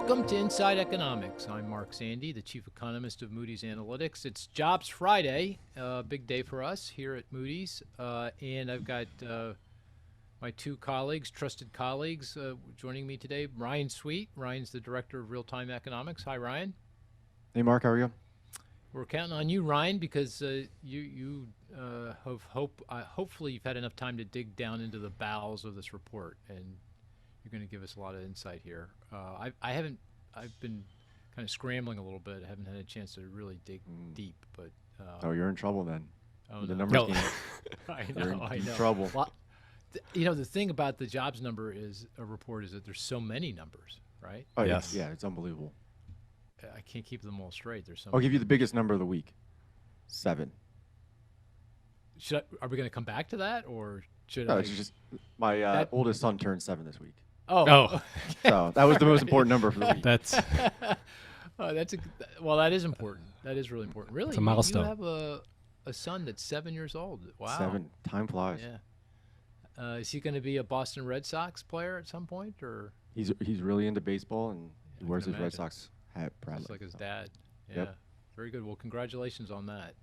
Welcome to Inside Economics. I'm Mark Zandi, the chief economist of Moody's Analytics. It's Jobs Friday, big day for us here at Moody's, and I've got my two colleagues, trusted colleagues, joining me today. Ryan Sweet. Ryan's the director of real-time economics. Hi, Ryan. Hey, Mark. How are you? We're counting on you, Ryan, because you have hopefully you've had enough time to dig down into the bowels of this report, and you're going to give us a lot of insight here. I've been kind of scrambling a little bit. I haven't had a chance to really dig deep, but Oh, you're in trouble then. Oh, the no. numbers game. I You're know. in trouble. Well, the thing about the jobs number report is that there's so many numbers, right? Oh, Yes. Yeah, it's unbelievable. I can't keep them all straight. There's so I'll many. give you the biggest number of the week. 7. Are we going to come back to that, or should No, I? it's just my oldest son turned 7 this week. Oh. So that was the most important number for the week. That's That is important. That is really important. Really, It's a milestone. You have a son that's 7 years old. Wow. 7. Time flies. Yeah. Is he going to be a Boston Red Sox player at some point, or He's really into baseball, and he wears his Red imagine. Sox hat proudly. just like his dad? Yeah. Yep. Very good. Well, congratulations on that.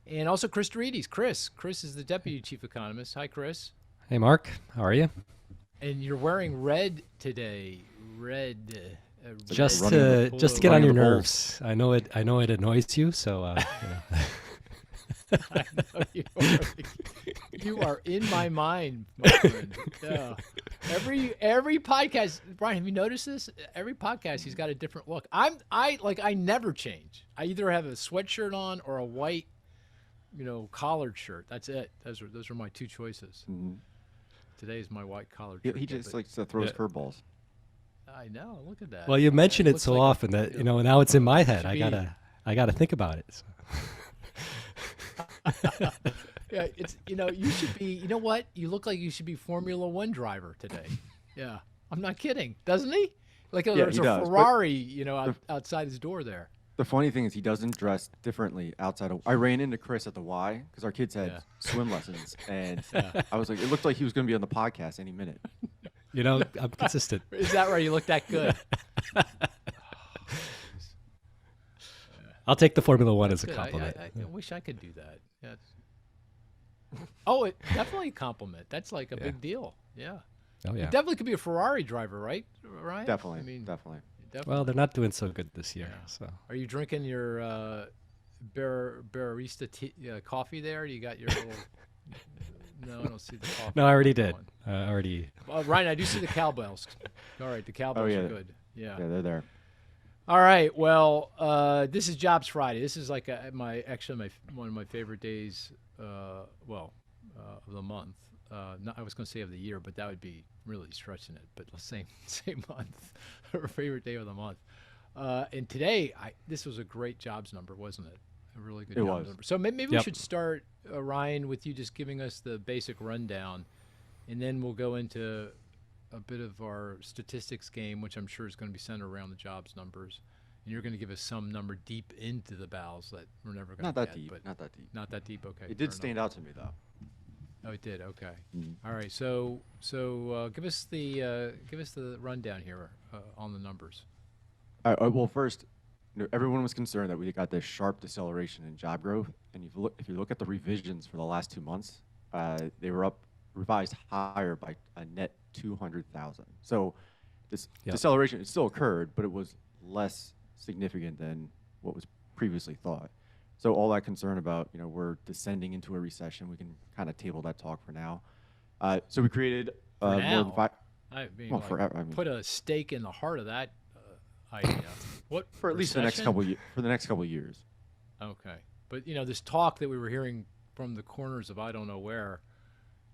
And also Cris. Cris is the deputy chief economist. Hi, Cris. Hey, Mark. How are you? And you're wearing red today. Red. Just running to get on running your the nerves. I know it annoys you. So I know you are in my mind, my friend. Yeah. Every podcast, Brian, have you noticed this? Every podcast, he's got a different look. I never change. I either have a sweatshirt on or a white, collared shirt. That's it. Those are my two choices. Mhm. Today is my white collared He shirt. just likes to throw his curveballs. I know. Look at that. well, you mention it looks so like often that now it's in my head. should I gotta think about it. So. Yeah, it's you should be. You know what? You look like you should be Formula One driver today. Yeah, I'm not kidding. Doesn't he? Like there's he a does, but Ferrari, outside his door there. The funny thing is he doesn't dress differently outside of. I ran into Cris at the Y because our kids had Yeah. swim lessons, and I was like, it looked like he was going to be on the podcast any minute. I'm consistent. Is that right? You look that good. I'll take the Formula One as a Good. compliment. I wish I could do that. Yeah. Oh, it definitely a compliment. That's like a big deal. Yeah. Oh You yeah. definitely could be a Ferrari driver, right? Ryan? Definitely, I mean, definitely. definitely. Well, they're not doing so good this year. Yeah. So Are you drinking your barista coffee there? You got your little. No, I don't see the coffee. no, I already did. One. Ryan, I do see the cowbells. All right, the cowbells yeah. are good. Yeah. Yeah, they're there. All right. Well, this is Jobs Friday. This is like one of my favorite days. Of the month. I was going to say of the year, but that would be really stretching it. But same month, our favorite day of the month. And today, this was a great jobs number, wasn't it? A really good jobs number. So maybe we should start, Ryan, with you just giving us the basic rundown, and then we'll go into a bit of our statistics game, which I'm sure is going to be centered around the jobs numbers. And you're going to give us some number deep into the bowels that we're never going to Not get. that deep. But Not that deep. not that deep. Okay. It did stand out to me though. Oh, it did. Okay. Mm-hmm. All right. So give us the rundown here on the numbers. Well, first, everyone was concerned that we got this sharp deceleration in job growth, and if you look at the revisions for the last 2 months, they were revised higher by a net 200,000. So this deceleration, it still occurred, but it was less significant than what was previously thought. So all that concern about, we're descending into a recession, we can kind of table that talk for now. So we created For more now. than 5. I mean, Well, forever. I mean, put a stake in the heart of that idea. What for at least the next couple of years. Okay, but this talk that we were hearing from the corners of I don't know where,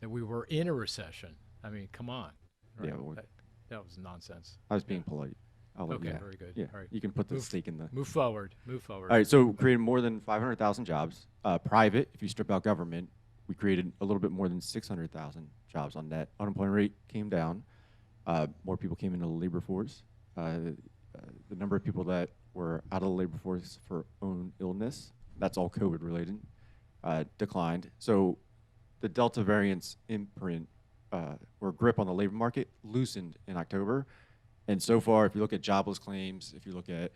that we were in a recession. I mean, come on. Right? Yeah, that was nonsense. I was being polite. Okay, very good. Yeah, All right. you can put the stake in the. Move forward. All right, so we created more than 500,000 jobs. Private, if you strip out government, we created a little bit more than 600,000 jobs on net. Unemployment rate came down. More people came into the labor force. The number of people that were out of the labor force for own illness, that's all COVID related, declined. So the Delta variant's imprint or grip on the labor market loosened in October. And so far, if you look at jobless claims, if you look at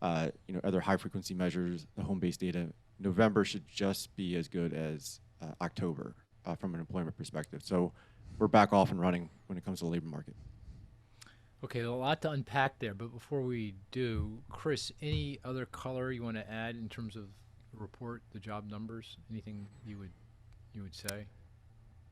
other high frequency measures, the home-based data, November should just be as good as October from an employment perspective. So we're back off and running when it comes to the labor market. Okay, a lot to unpack there, but before we do, Cris, any other color you want to add in terms of the report, the job numbers? Anything you would say?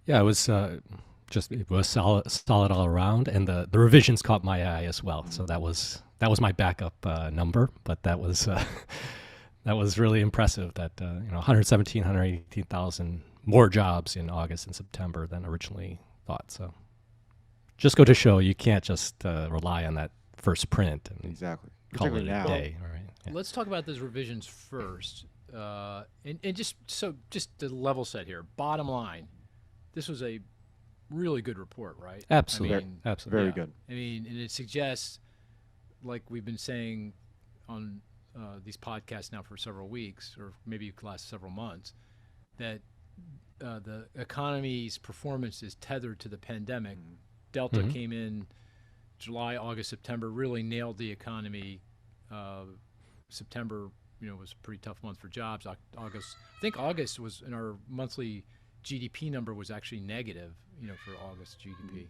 Yeah, it was it was solid all around, and the revisions caught my eye as well. So that was my backup number, but that was that was really impressive. That 117, 118,000 more jobs in August and September than originally thought. So just go to show you can't just rely on that first print and Exactly. call it Particularly a now. day. All right. Yeah. Let's talk about those revisions first, and just to level set here. Bottom line, this was a really good report, right? Absolutely. I mean, Absolutely. Very good. I mean, and it suggests, like we've been saying on these podcasts now for several weeks, or maybe the last several months, that the economy's performance is tethered to the pandemic. Delta came in July, August, September, really nailed the economy. September, was a pretty tough month for jobs. August, I think August was in our monthly GDP number was actually negative, for August GDP.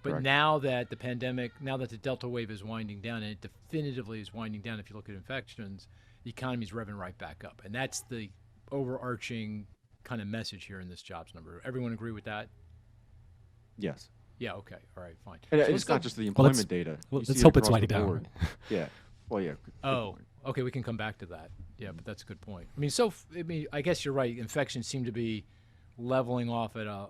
But Correct. now that the pandemic, now that the Delta wave is winding down, and it definitively is winding down, if you look at infections, the economy's revving right back up. And that's the overarching kind of message here in this jobs number. Everyone agree with that? Yes. Yeah, okay. All right, fine. And So let's it's go- not just the employment let's- data. well, You let's see it hope it's across winding the down. board. Yeah. Well, yeah. good Oh, point. okay. We can come back to that. Yeah, but that's a good point. I mean, I guess you're right. Infections seem to be leveling off at a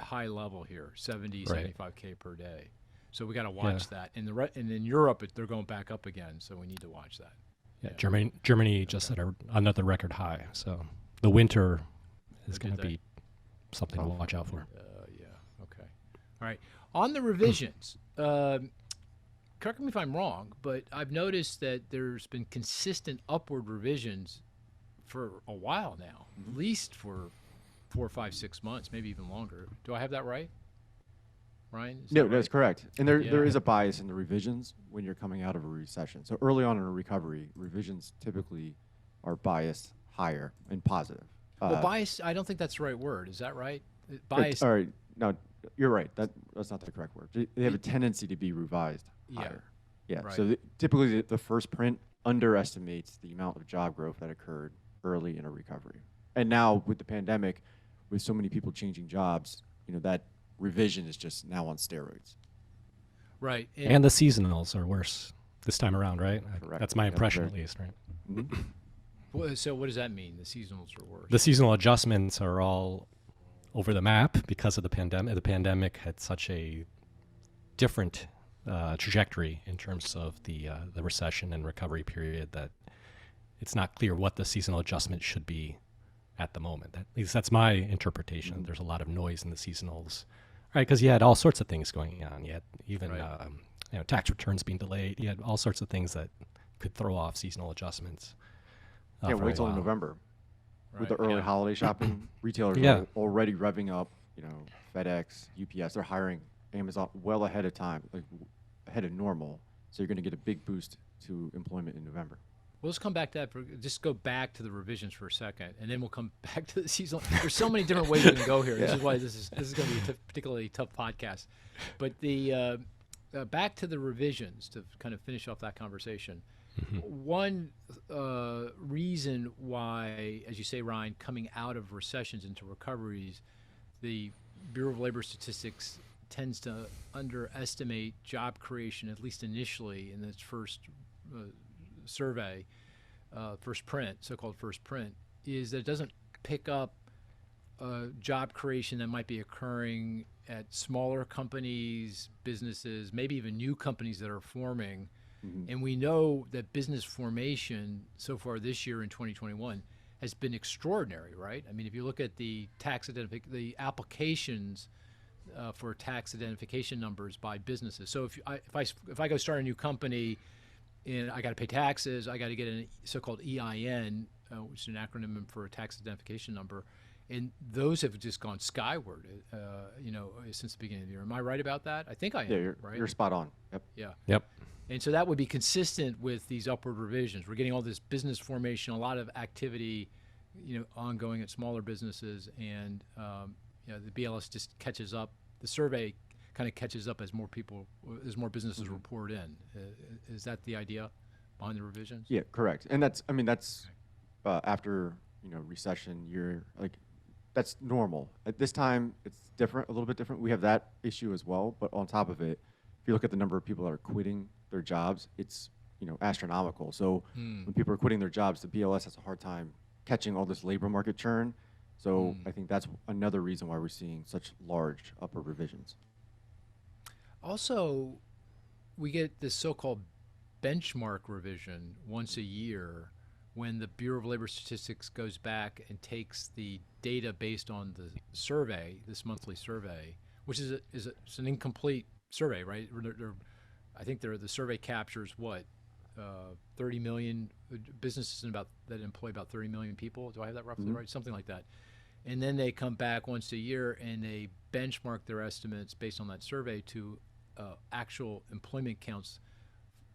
high level here, 70, Right. 75K per day. So we got to watch that. And and in Europe, they're going back up again. So we need to watch that. Yeah, Germany just set another record high. So the winter is Did going to they? be something to watch out for. Yeah. Okay. All right. On the revisions, correct me if I'm wrong, but I've noticed that there's been consistent upward revisions for a while now, at least for 4, 5, 6 months, maybe even longer. Do I have that right, Ryan? Is No, that that's right? correct. And there Yeah. is a bias in the revisions when you're coming out of a recession. So early on in a recovery, revisions typically are biased higher and positive. Well, bias, I don't think that's the right word. Is that right? or- Bias. All right. No, you're right. That's not the correct word. They have a tendency to be revised Yeah. higher. Yeah. Right. So typically the first print underestimates the amount of job growth that occurred early in a recovery. And now with the pandemic, with so many people changing jobs, that revision is just now on steroids. Right. And the seasonals are worse this time around, right? Correct. That's my That's impression, right. at least, right? So what does that mean? The seasonals are worse. The seasonal adjustments are all over the map because of the pandemic. The pandemic had such a different trajectory in terms of the recession and recovery period that it's not clear what the seasonal adjustment should be at the moment. At least that's my interpretation. There's a lot of noise in the seasonals, right? Because you had all sorts of things going on. You had even Right. tax returns being delayed. You had all sorts of things that could throw off seasonal adjustments. Yeah, for a wait till while. November. With the Right, early yeah. holiday shopping, retailers Yeah. are already revving up, FedEx, UPS, they're hiring Amazon well ahead of time, like ahead of normal. So you're going to get a big boost to employment in November. Well, let's come back to that. Just go back to the revisions for a second, and then we'll come back to the seasonal. There's so many different ways we can go here. This is why this is going to be a particularly tough podcast. But the back to the revisions to kind of finish off that conversation. One reason why, as you say, Ryan, coming out of recessions into recoveries, the Bureau of Labor Statistics tends to underestimate job creation, at least initially in its first survey, first print, so-called first print, is that it doesn't pick up job creation that might be occurring at smaller companies, businesses, maybe even new companies that are forming. And we know that business formation so far this year in 2021 has been extraordinary, right? I mean, if you look at the the applications for tax identification numbers by businesses. So if I go start a new company and I got to pay taxes, I got to get a so-called EIN, which is an acronym for a tax identification number, and those have just gone skyward. Since the beginning of the year. Am I right about that? I think I am. Yeah, right. you're spot on. Yep. Yeah. Yep. And so that would be consistent with these upward revisions. We're getting all this business formation, a lot of activity, ongoing at smaller businesses, and the BLS just catches up. The survey kind of catches up as more businesses report in. Is that the idea behind the revisions? Yeah, correct. And that's after recession year, like that's normal. At this time, it's different, a little bit different. We have that issue as well, but on top of it, if you look at the number of people that are quitting their jobs, it's astronomical. So when people are quitting their jobs, the BLS has a hard time catching all this labor market churn. So I think that's another reason why we're seeing such large upward revisions. Also, we get this so-called benchmark revision once a year when the Bureau of Labor Statistics goes back and takes the data based on the survey, this monthly survey, which is an incomplete survey, right? I think the survey captures what, 30 million businesses that employ about 30 million people. Do I have that roughly right? Something like that. And then they come back once a year and they benchmark their estimates based on that survey to actual employment counts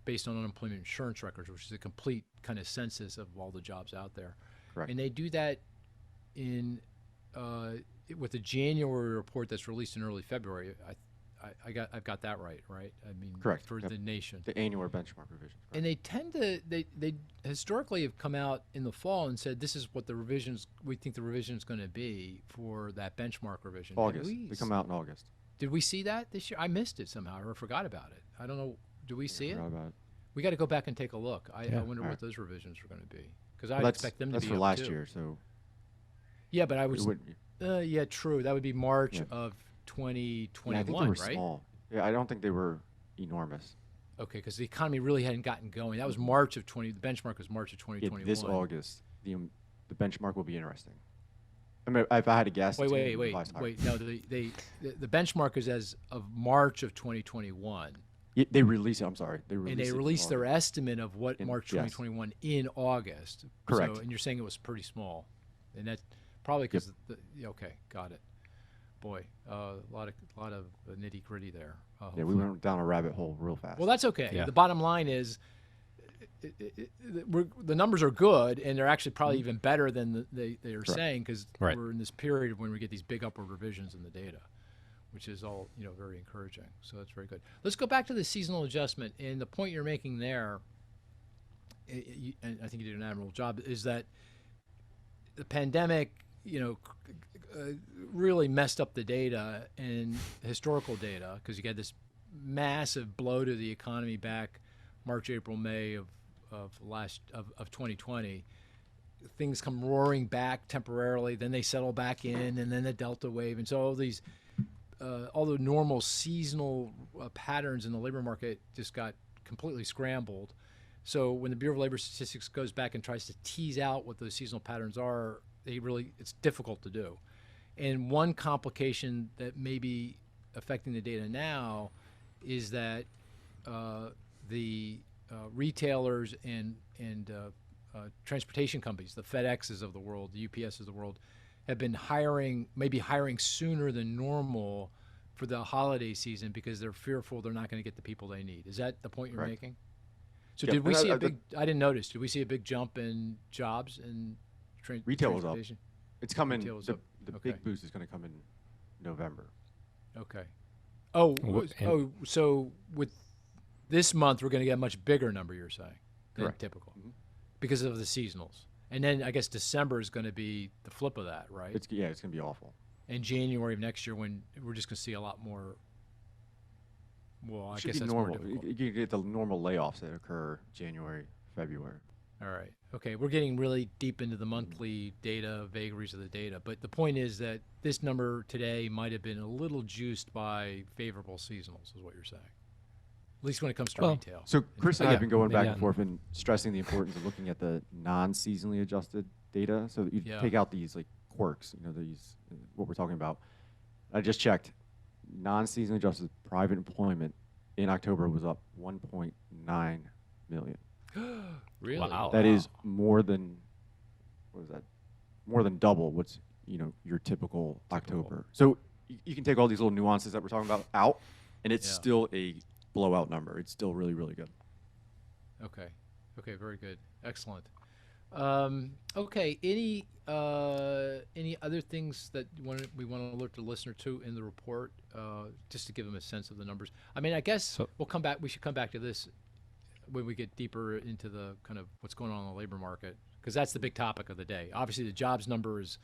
based on unemployment insurance records, which is a complete kind of census of all the jobs out there. Correct. And they do that with the January report that's released in early February. I've got that right? I mean, correct. For the nation. The annual benchmark revision. Correct. And they tend to, they historically have come out in the fall and said, this is what we think the revision is going to be for that benchmark revision. August. They come out in August. Did we see that this year? I missed it somehow or forgot about it. I don't know. Do we see it? About it? We got to go back and take a look. I wonder what those revisions are going to be. Because I expect them to be That's for up last too. year, so. Yeah, but I was, be. yeah, true. That would be March of 2021, I think they were right? small. Yeah, I don't think they were enormous. Okay, because the economy really hadn't gotten going. That was March of the benchmark was March of 2021. Yeah, this August, the benchmark will be interesting. I mean, if I had to guess. Wait. No, the benchmark is as of March of 2021. They release it. I'm sorry. They released their estimate of what March 2021 in August. Correct. So, and you're saying it was pretty small, and that's probably because okay, got it. Boy, a lot of nitty gritty there. Yeah, we went down a rabbit hole real fast. Well, that's okay. Yeah. The bottom line is, the numbers are good, and they're actually probably even better than they are saying, because we're in this period when we get these big upward revisions in the data, which is all very encouraging. So that's very good. Let's go back to the seasonal adjustment, and the point you're making there, and I think you did an admirable job, is that the pandemic, really messed up the data and historical data, because you had this massive blow to the economy back March, April, May of 2020. Things come roaring back temporarily, then they settle back in, and then the Delta wave, and so all the normal seasonal patterns in the labor market just got completely scrambled. So when the Bureau of Labor Statistics goes back and tries to tease out what those seasonal patterns are, it's difficult to do. And one complication that may be affecting the data now is that the retailers and transportation companies, the FedExes of the world, the UPSs of the world, have been maybe hiring sooner than normal for the holiday season because they're fearful they're not going to get the people they need. Is that the point you're making? So did we see I didn't notice, did we see a big jump in jobs and retail was up. It's coming. The Okay. big boost is going to come in November. Okay. So with this month, we're going to get a much bigger number, you're saying, than Correct. typical, because of the seasonals. And then I guess December is going to be the flip of that, right? It's going to be awful. And January of next year, when we're just going to see a lot more. Well, I guess that's normal. more difficult. You get the normal layoffs that occur January, February. All right. Okay. We're getting really deep into the monthly data, vagaries of the data. But the point is that this number today might have been a little juiced by favorable seasonals, is what you're saying. At least when it comes to retail. So Chris and I have been going back yeah. and forth and stressing the importance of looking at the non-seasonally adjusted data, so that you take out these like quirks, what we're talking about. I just checked. Non-seasonally adjusted private employment in October was up 1.9 million. Really? Wow. That is more than, what is that? More than double what's your typical October. So you can take all these little nuances that we're talking about out, and it's Yeah. still a blowout number. It's still really, really good. Okay. Okay. Very good. Excellent. Okay. Any other things that we want to alert the listener to in the report, just to give them a sense of the numbers? I mean, I guess So- we'll come back. We should come back to this when we get deeper into the kind of what's going on in the labor market, because that's the big topic of the day. Obviously, the jobs number is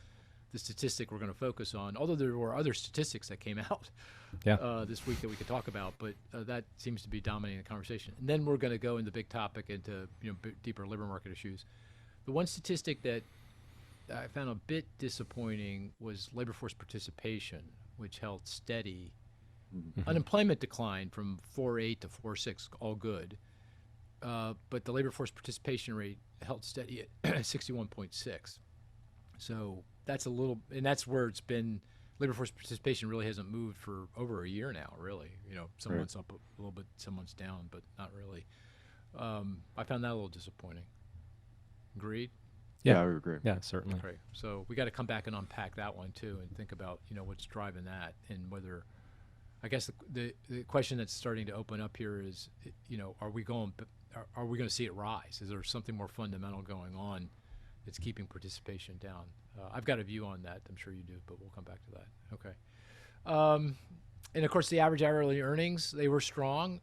the statistic we're going to focus on, although there were other statistics that came out this week that we could talk about, but that seems to be dominating the conversation. And then we're going to go into big topic into deeper labor market issues. The one statistic that I found a bit disappointing was labor force participation, which held steady. Unemployment declined from 4.8 to 4.6, all good. But the labor force participation rate held steady at 61.6. So that's a little, and that's where it's been. Labor force participation really hasn't moved for over a year now, really. Some Right. months up a little bit, some months down, but not really. I found that a little disappointing. Agreed? Yeah, I would agree. Yeah, certainly. Okay. So we got to come back and unpack that one too and think about, what's driving that and whether, I guess the question that's starting to open up here is, are we going to see it rise? Is there something more fundamental going on that's keeping participation down? I've got a view on that. I'm sure you do, but we'll come back to that. Okay. And of course, the average hourly earnings, they were strong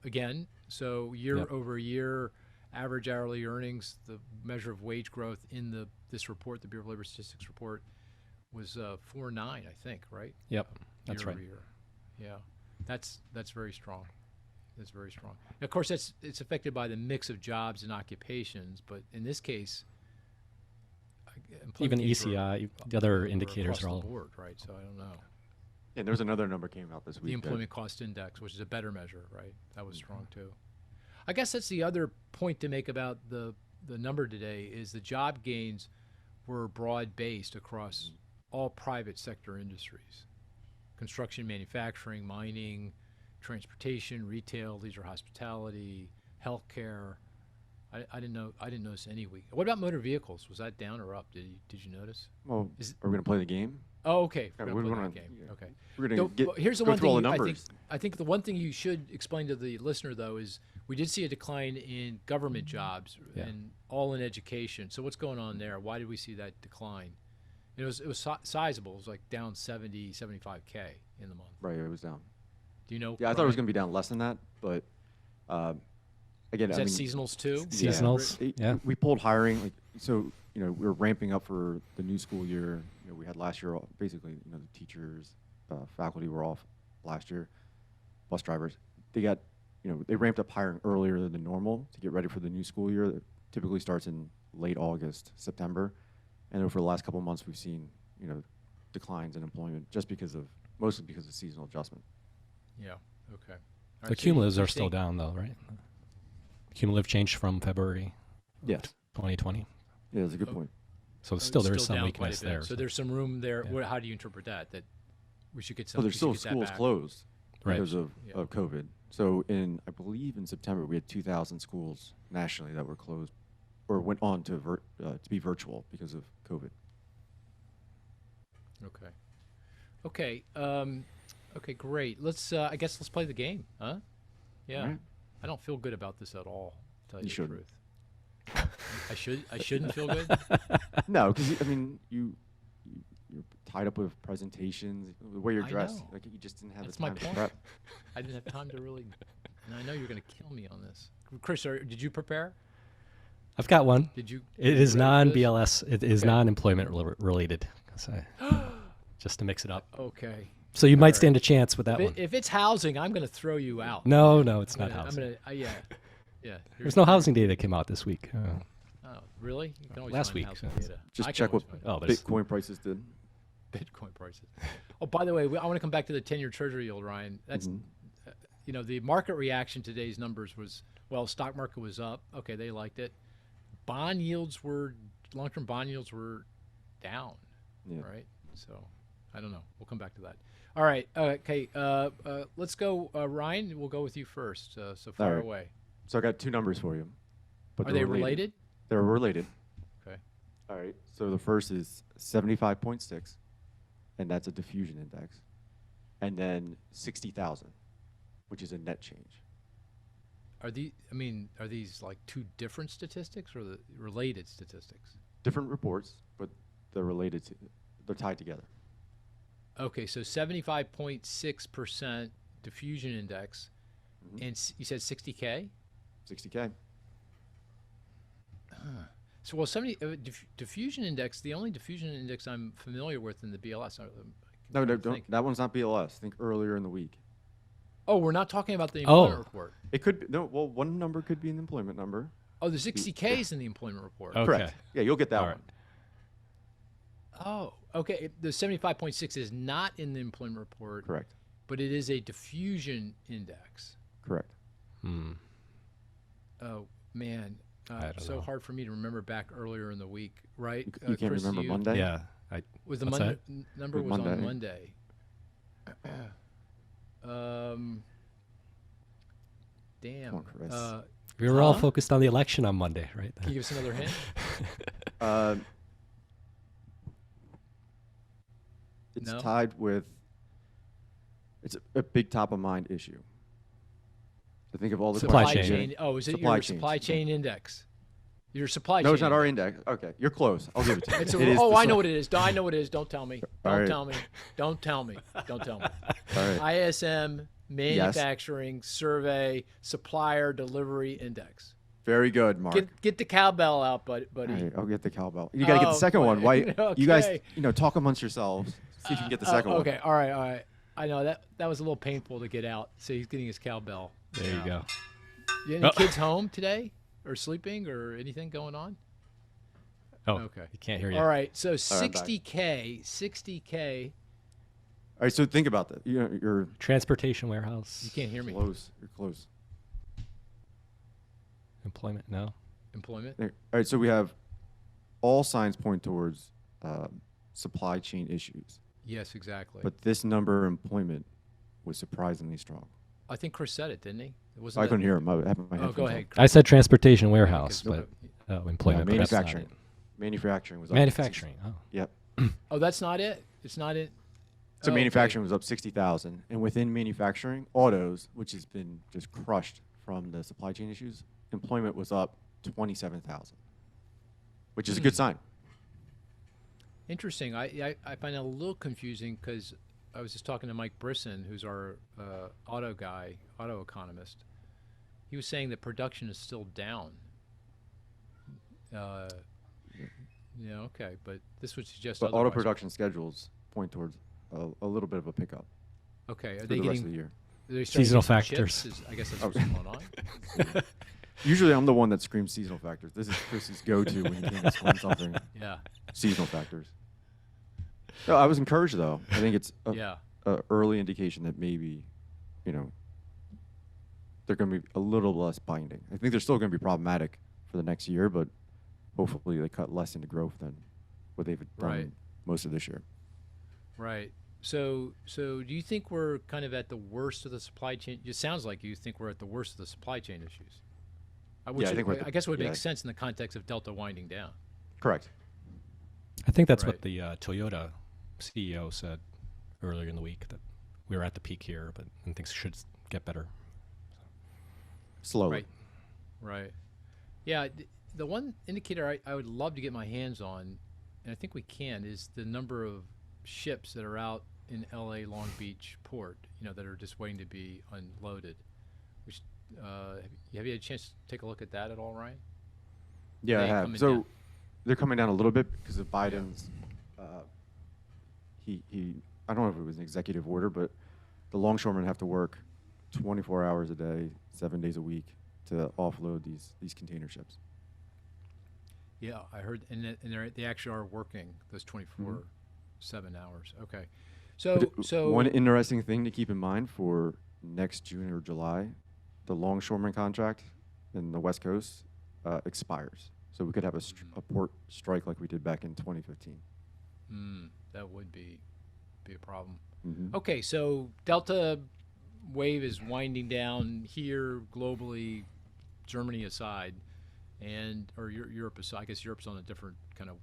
again. So year over year, average hourly earnings, the measure of wage growth in this report, the Bureau of Labor Statistics report, was 4.9, I think, right? Yep, that's Year right. over year. Yeah, that's very strong. That's very strong. Now, of course, it's affected by the mix of jobs and occupations, but in this case, Even employment gains were- ECI, the other were indicators across are all. the board, right? So I don't know. And there's another number came out this The week. employment cost index, which is a better measure, right? That was strong too. I guess that's the other point to make about the number today is the job gains were broad based across all private sector industries: construction, manufacturing, mining, transportation, retail, leisure, hospitality, healthcare. I didn't notice any weak. What about motor vehicles? Was that down or up? Did you notice? Well, Is- are we going to play the game? Oh, okay. Yeah, We're we gonna play wanna- that game. yeah. Okay. We're going to Well, here's the go one through all thing the I numbers. think the one thing you should explain to the listener though is we did see a decline in government jobs Yeah. and all in education. So what's going on there? Why did we see that decline? It was sizable. It was like down 75K in the month. Right, it was down. Do you know? Yeah, I thought it was Brian? going to be down less than that, but again, Is I that mean, seasonals too? Yeah. Seasonals, yeah. We pulled hiring, so we're ramping up for the new school year. We had last year basically, the teachers, faculty were off last year, bus drivers. They got, they ramped up hiring earlier than normal to get ready for the new school year. That typically starts in late August, September, and over the last couple of months, we've seen, declines in employment mostly because of seasonal adjustment. Yeah. Okay. All The right, so you- cumulatives you're are still saying- down though, right? Cumulative change from February Yes. 2020. Yeah, that's a good Oh. point. So it's still there is some down quite a weakness bit. there. So there's some room there. Yeah. How do you interpret that? That we should get some. Well, there's we still should get that schools back? closed Right. because of Yeah. COVID. So I believe in September, we had 2,000 schools nationally that were closed or went on to be virtual because of COVID. Okay. Okay. Okay. Great. I guess let's play the game, huh? Yeah. All right. I don't feel good about this at all. To tell you, You the shouldn't. truth. I shouldn't feel good. No, because you're tied up with presentations, the way you're I dressed. know. Like you just didn't have That's the my time to point. prep. I didn't have time to really. And I know you're going to kill me on this. Chris, did you prepare? I've got one. Did you? It you is ready for this? non-BLS. It is Okay. non-employment related. Just to mix it up. Okay. So you might Alright. stand a chance with that one. If it's housing, I'm going to throw you out. No, it's I'm not gonna, housing. I'm gonna, yeah. Yeah. There's no housing data that came out this week. Oh, really? You can always Last find week, housing so- data. Just I can check what always find Oh, but it's- Bitcoin prices did. Bitcoin prices. Oh, by the way, I want to come back to the 10-year Treasury yield, Ryan. That's, Mhm. the market reaction to today's numbers was, well, stock market was up. Okay, they liked it. Long-term bond yields were down, Yeah. right? So, I don't know. We'll come back to that. All right. Okay. Let's go, Ryan. We'll go with you first. So fire right. away. So I got two numbers for you. But Are they related? They're related. Okay. All right. So the first is 75.6, and that's a diffusion index, and then 60,000, which is a net change. Are these like two different statistics or the related statistics? Different reports, but they're related to, they're tied together. Okay, so 75.6% diffusion index, Mhm. and you said 60K? 60K. So, well, diffusion index, the only diffusion index I'm familiar with in the BLS. No, trying to don't, think. that one's not BLS. Think earlier in the week. Oh, we're not talking about the employment Oh. report. It could be, no, well, one number could be an employment number. Oh, the 60K is in the employment report. Okay. Correct. Yeah, you'll get that All right. one. Oh, okay. The 75.6 is not in the employment report, Correct. but it is a diffusion index. Correct. Hmm. Oh, man. I don't So know. hard for me to remember back earlier in the week, right? You can't Chris, remember Monday? Yeah. Was the What's number Was was on Monday? Monday. Damn. Come on, Chris. We were all Huh? focused on the election on Monday, right? Can you give us another hint? It's No? tied with, it's a big top of mind issue. So think of all the Supply questions chain. you're getting. Oh, is it Supply your chain. supply chain index? Your supply chain. No, it's not our index. index. Okay, you're close. I'll give it to you. It's It is oh, the I su- know what it is. I know what it is. Don't tell me. All Don't right. tell me. Don't tell me. Don't tell me. All right. ISM Manufacturing Survey Supplier Delivery Index. Very good, Mark. Get the cowbell out, buddy. All right, I'll get the cowbell. You got to get the second one. Why? You guys, Okay. talk amongst yourselves. See if you can get the second one. Okay, all right. I know that was a little painful to get out. So he's getting his cowbell. There you go. Any kids home today, or sleeping, or anything going on? Oh, Okay. You can't hear you. All right, so I'm back. 60K. All right, so think about that. You're Transportation warehouse. You can't hear me. close. You're close. Employment. No. Employment. All right, so we have all signs point towards supply chain issues, Yes, exactly. but this number employment was surprisingly strong. I think Chris said it, didn't he? It wasn't I that- couldn't hear him. I had my Oh, headphones go on. ahead. I said transportation warehouse, because- but employment. but that's not manufacturing. it. Manufacturing was up. Manufacturing. Oh. Yep. Oh, that's not it. It's not it. So Oh, okay. manufacturing was up 60,000, and within manufacturing, autos, which has been just crushed from the supply chain issues, employment was up 27,000, which is a good sign. Interesting. I find it a little confusing because I was just talking to Mike Brisson, who's our auto guy, auto economist. He was saying that production is still down. Yeah, okay, but this would suggest But auto otherwise. production schedules point towards a little bit of a pickup Okay, are for they the rest of getting the year. are they starting to Seasonal get some factors. chips? I guess that's what's going on. Usually, I'm the one that screams seasonal factors. This is Chris's go-to when he can't explain something. Yeah, Seasonal factors. No, I was encouraged though. I think it's yeah. a early indication that maybe, they're going to be a little less binding. I think they're still going to be problematic for the next year, but hopefully they cut less into growth than what they've done Right. most of this year. Right. So do you think we're kind of at the worst of the supply chain? It sounds like you think we're at the worst of the supply chain issues. I think we're at the- I guess it would yeah. make sense in the context of Delta winding down. Correct. I think that's Right. what the Toyota CEO said earlier in the week, that we were at the peak here, and things should get better. Slowly. Right. Right. Yeah. The one indicator I would love to get my hands on, and I think we can, is the number of ships that are out in LA Long Beach port, that are just waiting to be unloaded. Which, have you had a chance to take a look at that at all, Ryan? Yeah, I They have. coming So down. they're coming down a little bit because of Biden's. I don't know if it was an executive order, but the longshoremen have to work 24 hours a day, 7 days a week to offload these container ships. Yeah, I heard, and they actually are working those 24/7 hours. Okay, so One interesting thing to keep in mind for next June or July, the longshoreman contract in the West Coast expires. So we could have a port strike like we did back in 2015. that would be a problem. Mhm. Okay, so Delta wave is winding down here globally, Germany aside, or Europe aside. I guess Europe's on a different kind of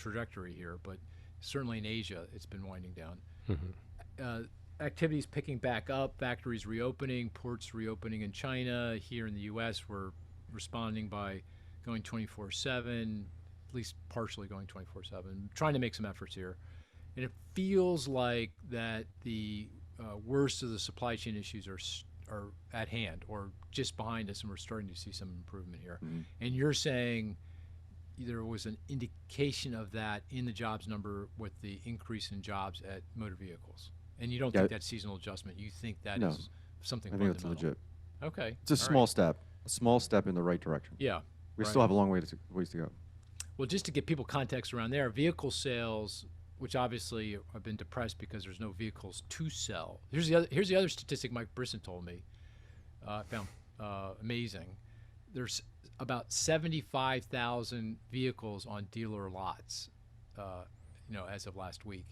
trajectory here, but certainly in Asia, it's been winding down. Mhm. Activities picking back up, factories reopening, ports reopening in China. Here in the U.S., we're responding by going 24/7, at least partially going 24/7, trying to make some efforts here. And it feels like that the worst of the supply chain issues are at hand or just behind us, and we're starting to see some improvement here. Mhm. And you're saying there was an indication of that in the jobs number with the increase in jobs at motor vehicles. And you don't Yeah. think that's seasonal adjustment. You think that No. is something I think that's fundamental. legit. Okay. It's a all small right. step, a small step in the right direction. Yeah. We right. still have a long ways to go. Well, just to give people context around there, vehicle sales, which obviously have been depressed because there's no vehicles to sell. Here's the other statistic Mike Brisson told me. I found amazing. There's about 75,000 vehicles on dealer lots, as of last week.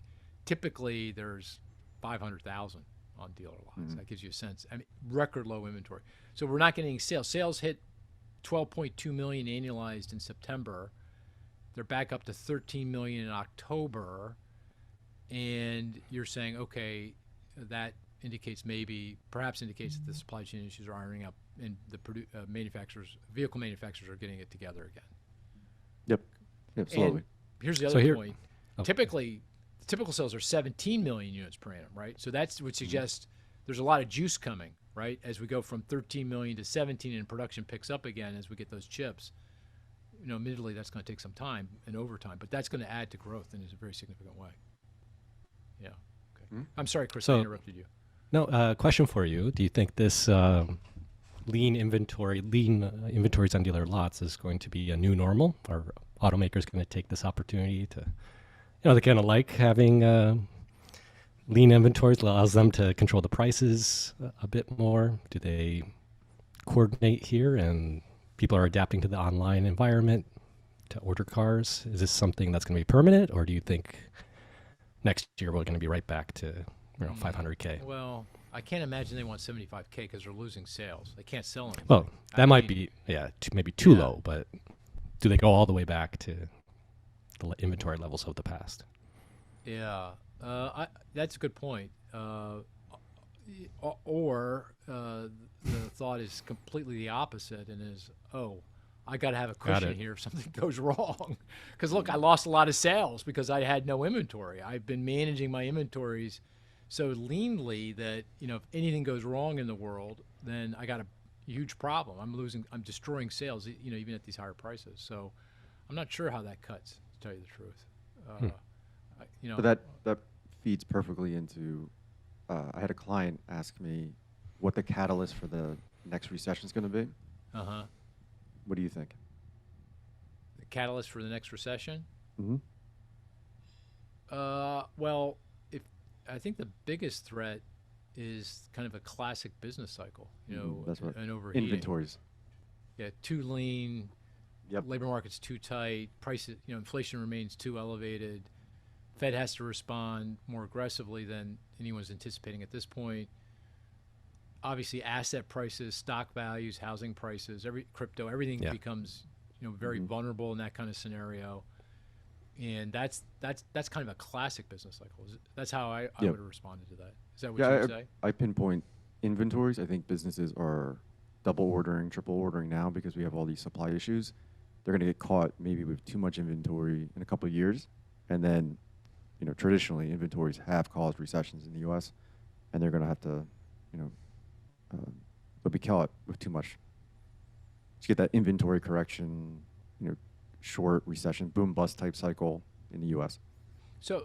Typically, there's 500,000 on dealer lots. That gives you a sense. I mean, record low inventory. So we're not getting sales. Sales hit 12.2 million annualized in September. They're back up to 13 million in October. And you're saying, okay, that perhaps indicates that the supply chain issues are ironing up and the vehicle manufacturers are getting it together again. Yep, slowly. And here's the So other point. Oh. Typically, the typical sales are 17 million units per annum, right? So that would suggest there's a lot of juice coming, right? As we go from 13 million to 17 and production picks up again as we get those chips. Admittedly, that's going to take some time and overtime, but that's going to add to growth in a very significant way. Yeah. Okay. I'm sorry, Chris, I So- interrupted you. No, question for you. Do you think this lean inventories on dealer lots is going to be a new normal? Are automakers going to take this opportunity to, they kind of like having lean inventories, allows them to control the prices a bit more? Do they coordinate here and people are adapting to the online environment to order cars? Is this something that's going to be permanent, or do you think next year we're going to be right back to 500K? Well, I can't imagine they want 75K because they're losing sales. They can't sell anything. Well, I that might mean, be maybe too Yeah. low, but do they go all the way back to the inventory levels of the past? Yeah, that's a good point. Or the thought is completely the opposite and is, I got to have a cushion it. here if something goes wrong. Because look, I lost a lot of sales because I had no inventory. I've been managing my inventories so leanly that if anything goes wrong in the world, then I got a huge problem. I'm destroying sales, even at these higher prices. So I'm not sure how that cuts, to tell you the truth. But that feeds perfectly into. I had a client ask me what the catalyst for the next recession is going to be. Uh-huh. What do you think? The catalyst for the next recession? Mm-hmm. Well, I think the biggest threat is kind of a classic business cycle, That's right. an overheating. Inventories. Yeah, too lean. Yep. Labor market's too tight. Prices, inflation remains too elevated. Fed has to respond more aggressively than anyone's anticipating at this point. Obviously, asset prices, stock values, housing prices, crypto, everything Yeah. becomes, very vulnerable in that kind of scenario. And that's kind of a classic business cycle. That's how I Yep. would have responded to that. Is that what you would say? I pinpoint inventories. I think businesses are double ordering, triple ordering now because we have all these supply issues. They're going to get caught maybe with too much inventory in a couple of years, and then, traditionally inventories have caused recessions in the U.S., and they're going to have to, they'll be caught with too much. To get that inventory correction, short recession, boom bust type cycle in the U.S. So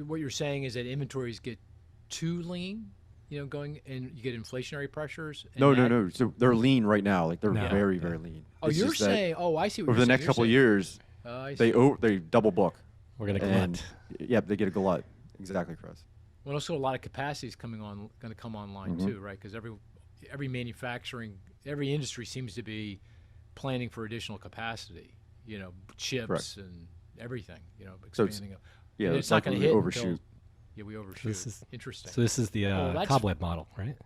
what you're saying is that inventories get too lean, going, and you get inflationary pressures? And No. So they're lean right now. Like they're No. very, Yeah. very lean. Oh, It's you're just that saying, I see what over you're the saying. next You're couple of saying- years, I they see. they double book. We're going to And glut. they get a glut. Exactly, Chris. Well, also a lot of capacity is going to come online Mhm. too, right? Because every manufacturing, every industry seems to be planning for additional capacity. Chips Correct. and everything. So it's- Expanding. Yeah, And it's it's not going to likely hit overshoot. until. Yeah, we overshoot. This is- Interesting. So this is the that's- Cobweb model, right?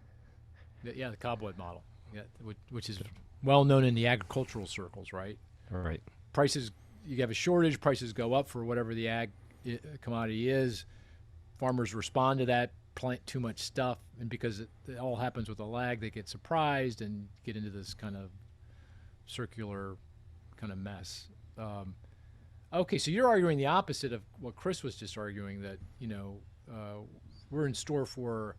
Yeah, the Cobweb model. Yeah, which is well known in the agricultural circles, right? All right. Prices you have a shortage, prices go up for whatever the commodity is. Farmers respond to that, plant too much stuff, and because it all happens with a lag, they get surprised and get into this kind of circular kind of mess. Okay, so you're arguing the opposite of what Cris was just arguing, that we're in store for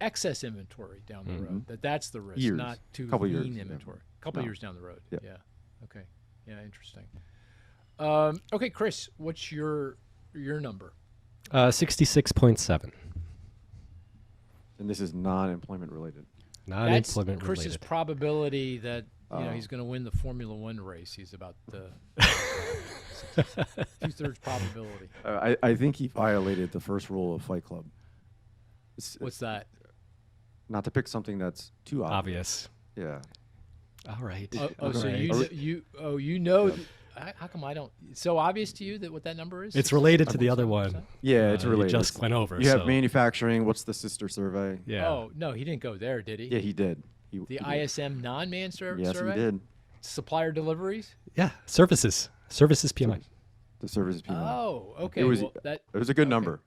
excess inventory down the road. That's the risk, Years. not too Couple lean years, inventory. Couple years down the road. Yeah. Yeah. Okay. Yeah. Interesting. Okay, Cris, what's your number? 66.7. And this is non-employment related. Non-employment That's Chris's related. probability that he's going to win the Formula One race. He's about 2/3 probability. I think he violated the first rule of Fight Club. What's that? Not to pick something that's too obvious. Obvious. Yeah. All right. So All right. you know. How come I don't? It's so obvious to you that what that number is? It's related to the other one. Yeah, it's you related. just went over. You have so- manufacturing. What's the sister survey? Yeah. Oh no, he didn't go there, did he? Yeah, he did. The he did. ISM non-man survey. Yes, he did. Supplier deliveries. Yeah. Services PMI. The services PMI. Oh, okay. It was. Well, that It was a good okay. number.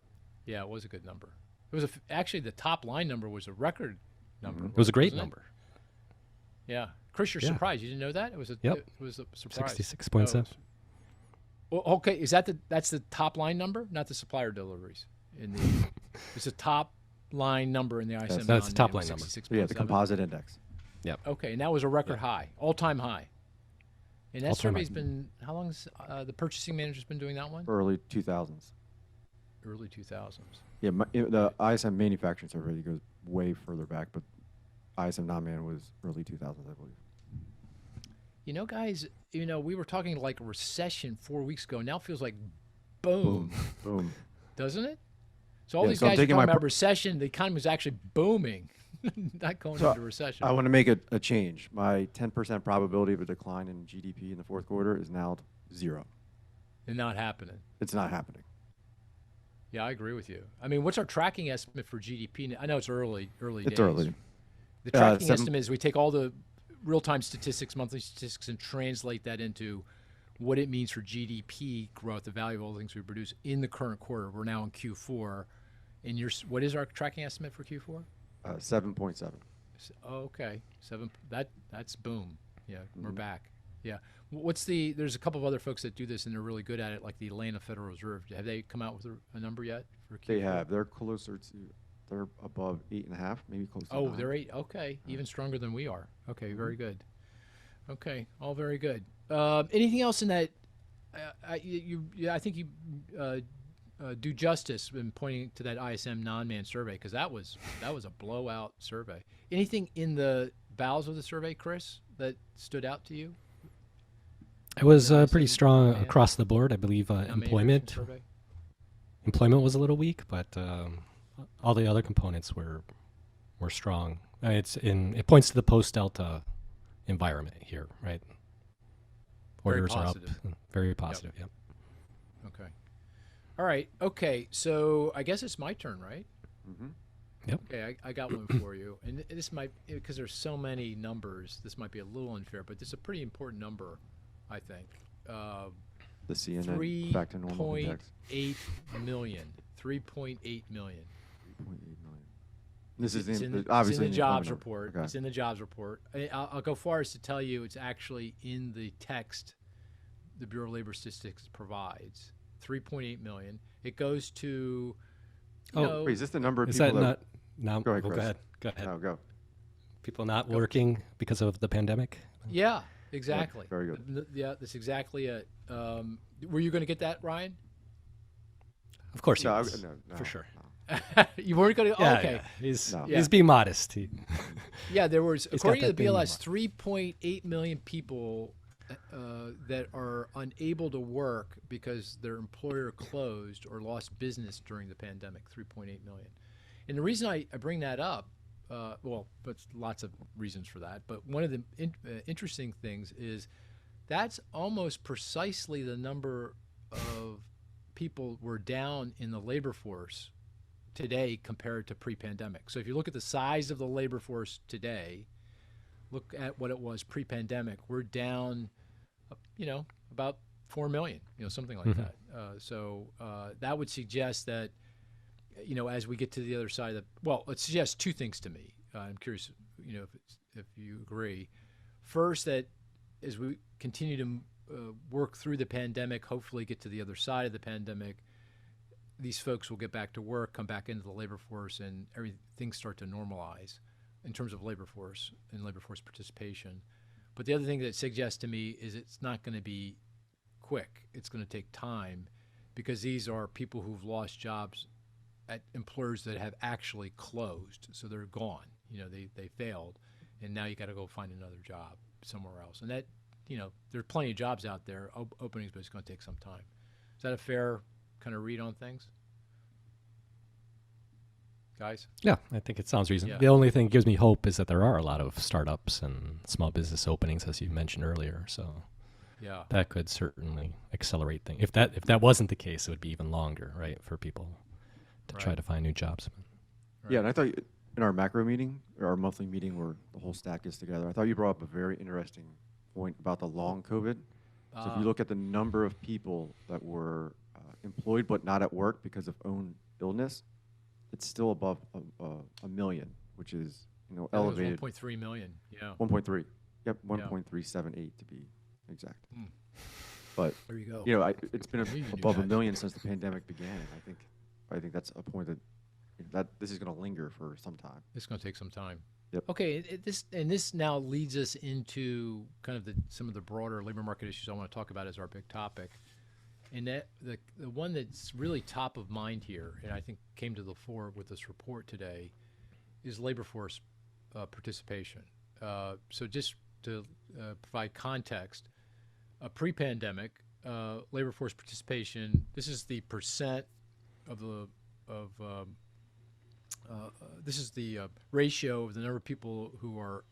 Yeah, it was a good number. It was actually the top line number was a record number. It was a great wasn't it? number. Yeah, Cris, you're Yeah. surprised. You didn't know that? It was a. Yep. It was a surprise. 66.7. Well, okay, is that's the top line number, not the supplier deliveries? It's a top line number in the ISM. That's the top non-man, line number. 66.7. Yeah, the composite index. Okay, and that was a record high, all-time high. And that All-time survey's high. been, how long has the purchasing manager's been doing that one? Early 2000s. Early 2000s. Yeah, the ISM manufacturing survey goes way further back, but ISM non-man was early 2000s, I believe. You know, guys, we were talking like a recession 4 weeks ago. Now it feels like boom, Boom. doesn't it? So all Yeah, these so I'm guys are taking talking my about recession. The economy was actually booming, not going So into recession. I want to make a change. My 10% probability of a decline in GDP in the fourth quarter is now 0. and not happening. It's not happening. Yeah, I agree with you. I mean, what's our tracking estimate for GDP? I know it's early days. It's early. The tracking 7 estimate is we take all the real-time statistics, monthly statistics, and translate that into what it means for GDP growth, the value of all the things we produce in the current quarter. We're now in Q4. And what is our tracking estimate for Q4? 7.7. Oh, okay. That's boom. Yeah, we're back. Yeah. There's a couple of other folks that do this and they're really good at it, like the Atlanta Federal Reserve. Have they come out with a number yet for Q4? They have. They're closer to, they're above 8.5, maybe close to 9. They're 8. Okay. Even stronger than we are. Okay. Very good. Okay. All very good. Anything else in that? I think you do justice in pointing to that ISM non-man survey, because that was a blowout survey. Anything in the bowels of the survey, Cris, that stood out to you? It was Yeah, I pretty see. strong Yeah. across the board. I believe Non-man employment survey? was a little weak, but all the other components were strong. It points to the post-Delta environment here, right? Very Orders are up, positive. very positive. Yep. Okay. All right. Okay. So I guess it's my turn, right? Mm-hmm. Yep. Okay. I got one for you, and this might, because there's so many numbers, this might be a little unfair, but this is a pretty important number, I think. The CNN back to normal index. 3.8 million. 3.8 million. 3.8 million. This is It's in obviously the jobs employment report. number. It's in the jobs report. I'll go far as to tell you it's actually in the text the Bureau of Labor Statistics provides. 3.8 million. It goes to. Wait, is this the number of Is people that not? No. Go ahead, Well, Cris. Go ahead. No, go. People not working because of the pandemic. Yeah, exactly. very good. Yeah, that's exactly it. Were you going to get that, Ryan? Of course, he No, was, no, for sure. no. You weren't going to. Yeah, Okay. yeah. Yeah. He's being modest. Yeah, there was, He's according got to the that thing BLS, 3.8 million people that are unable to work because their employer closed or lost business during the pandemic. 3.8 million. And the reason I bring that up, but lots of reasons for that, but one of the interesting things is that's almost precisely the number of people we're down in the labor force today compared to pre-pandemic. So if you look at the size of the labor force today, look at what it was pre-pandemic, we're down, about 4 million, something like that. So that would suggest that, as we get to the other side of it suggests two things to me. I'm curious, if you agree. First, that as we continue to work through the pandemic, hopefully get to the other side of the pandemic, these folks will get back to work, come back into the labor force, and everything start to normalize in terms of labor force and labor force participation. But the other thing that it suggests to me is it's not going to be quick. It's going to take time, because these are people who've lost jobs at employers that have actually closed. So they're gone. They failed, and now you got to go find another job somewhere else. And that, there are plenty of jobs out there, openings, but it's going to take some time. Is that a fair kind of read on things, guys? Yeah, I think it sounds reasonable. Yeah. The only thing that gives me hope is that there are a lot of startups and small business openings, as you mentioned earlier. So Yeah. that could certainly accelerate things. If that wasn't the case, it would be even longer, right, for people to try Right. to find new jobs. Yeah, and I thought in our macro meeting, or our monthly meeting where the whole staff gets together, I thought you brought up a very interesting point about the long COVID. So if you look at the number of people that were employed but not at work because of own illness, it's still above a million, which is elevated. 1.3 million. Yeah. 1.3. Yep, 1.378 to be exact. Mm. But There you go. it's been Maybe you knew above a that. million since the pandemic began, and I think that's a point that this is going to linger for some time. It's going to take some time. Yep. Okay, this now leads us into kind of some of the broader labor market issues I want to talk about as our big topic. And that the one that's really top of mind here, and I think came to the fore with this report today, is labor force participation. So just to provide context, pre-pandemic, labor force participation, this is the percent of this is the ratio of the number of people who are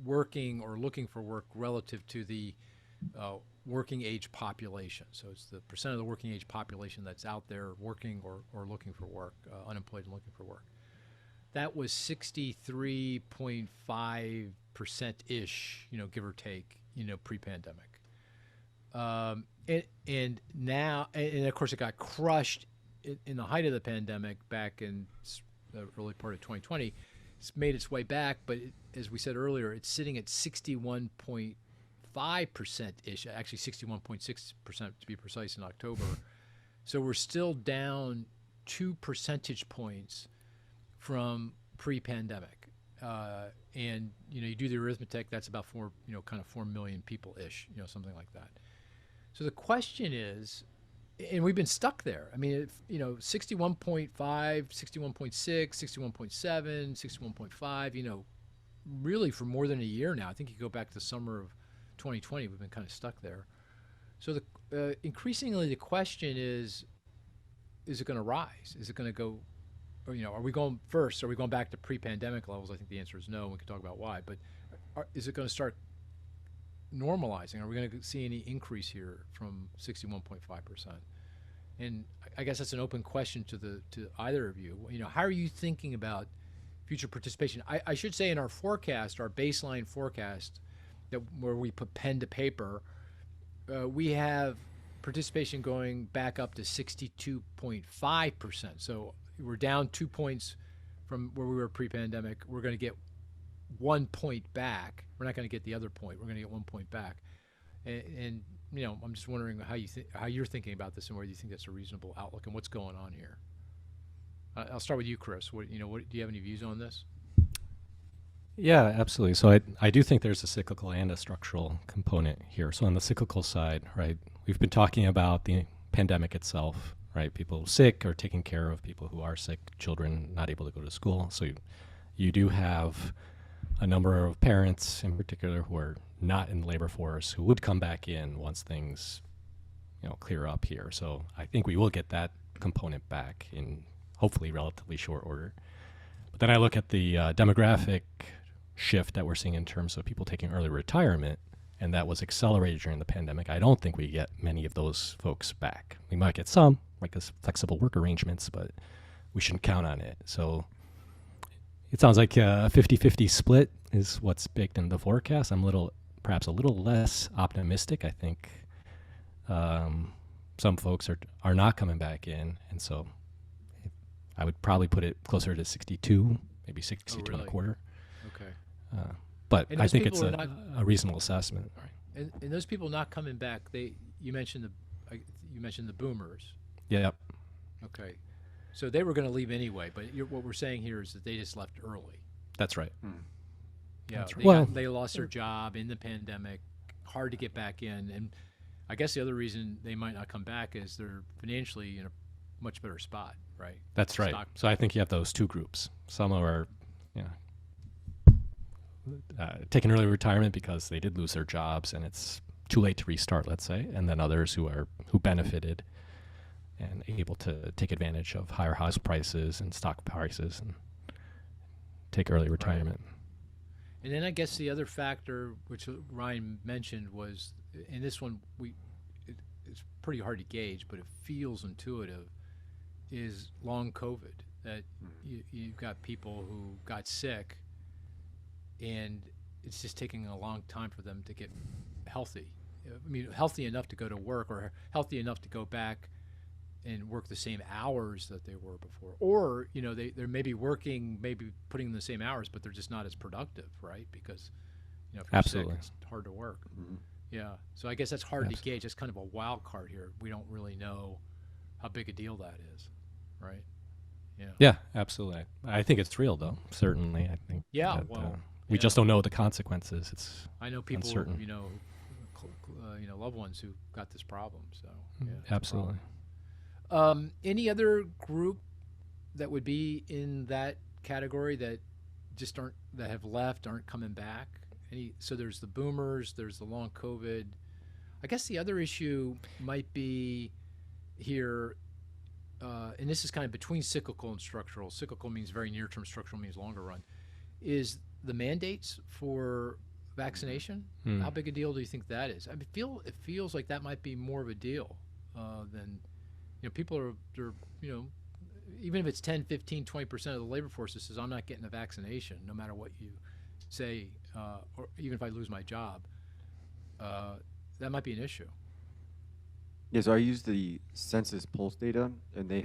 working or looking for work relative to the working age population. So it's the percent of the working age population that's out there working or looking for work, unemployed and looking for work. That was 63.5%-ish, give or take, pre-pandemic. And now, and of course, it got crushed in the height of the pandemic back in the early part of 2020. It's made its way back, but as we said earlier, it's sitting at 61.5%-ish, actually 61.6% to be precise in October. So we're still down 2 percentage points from pre-pandemic. And, you do the arithmetic, that's about 4 million people-ish, something like that. So the question is, and we've been stuck there. I mean, 61.5, 61.6, 61.7, 61.5, really for more than a year now. I think you go back to the summer of 2020, we've been kind of stuck there. So increasingly the question is it going to rise? Is it going to go, or, are we going back to pre-pandemic levels? I think the answer is no. We can talk about why, but is it going to start normalizing? Are we going to see any increase here from 61.5%? And I guess that's an open question to either of you. How are you thinking about future participation? I should say in our forecast, our baseline forecast, where we put pen to paper, we have participation going back up to 62.5%. So we're down 2 points from where we were pre-pandemic. We're going to get 1 point back. We're not going to get the other point. We're going to get 1 point back. And I'm just wondering how you're thinking about this and whether you think that's a reasonable outlook and what's going on here. I'll start with you, Cris. Do you have any views on this? Yeah, absolutely. So I do think there's a cyclical and a structural component here. So on the cyclical side, right, we've been talking about the pandemic itself, right? People sick or taking care of people who are sick, children not able to go to school. So you do have a number of parents in particular who are not in the labor force who would come back in once things, clear up here. So I think we will get that component back in hopefully relatively short order. But then I look at the demographic shift that we're seeing in terms of people taking early retirement, and that was accelerated during the pandemic. I don't think we get many of those folks back. We might get some, like flexible work arrangements, but we shouldn't count on it. So it sounds like a 50-50 split is what's baked in the forecast. I'm perhaps a little less optimistic. I think Some folks are not coming back in, and so I would probably put it closer to 62, maybe 62 and a really? quarter. Okay. But And I those think it's people are a reasonable assessment. Right? And those people not coming back, you mentioned the boomers. Yeah. Okay. So they were going to leave anyway, but what we're saying here is that they just left early. That's right. Yeah. That's right. They lost their job in the pandemic, hard to get back in. And I guess the other reason they might not come back is they're financially in a much better spot, right? That's right. So I think you have those two groups. Some are, taking early retirement because they did lose their jobs and it's too late to restart, let's say, and then others who benefited and able to take advantage of higher house prices and stock prices and take early retirement. Right. And then I guess the other factor, which Ryan mentioned, was, and this one it's pretty hard to gauge, but it feels intuitive, is long COVID. That you've got people who got sick, and it's just taking a long time for them to get healthy. I mean, healthy enough to go to work or healthy enough to go back and work the same hours that they were before. Or, they're maybe working, maybe putting in the same hours, but they're just not as productive, right? Because, if you're Absolutely. sick, it's hard to work. Mm-hmm. Yeah. So I guess that's hard to gauge. It's kind of a wild card here. We don't really know how big a deal that is, right? Yeah. Yeah, absolutely. I think it's real, though. Certainly, I think. Yeah. That, we just don't know the consequences. It's I know people, uncertain. loved ones who got this problem. So yeah, absolutely. Any other group that would be in that category that just that have left, aren't coming back? So there's the boomers, there's the long COVID. I guess the other issue might be here, and this is kind of between cyclical and structural. Cyclical means very near term, structural means longer run. Is the mandates for vaccination? How big a deal do you think that is? I mean, it feels like that might be more of a deal than, people are even if it's 10, 15, 20% of the labor force that says I'm not getting a vaccination, no matter what you say, or even if I lose my job, that might be an issue. Yeah, so I use the census pulse data, and they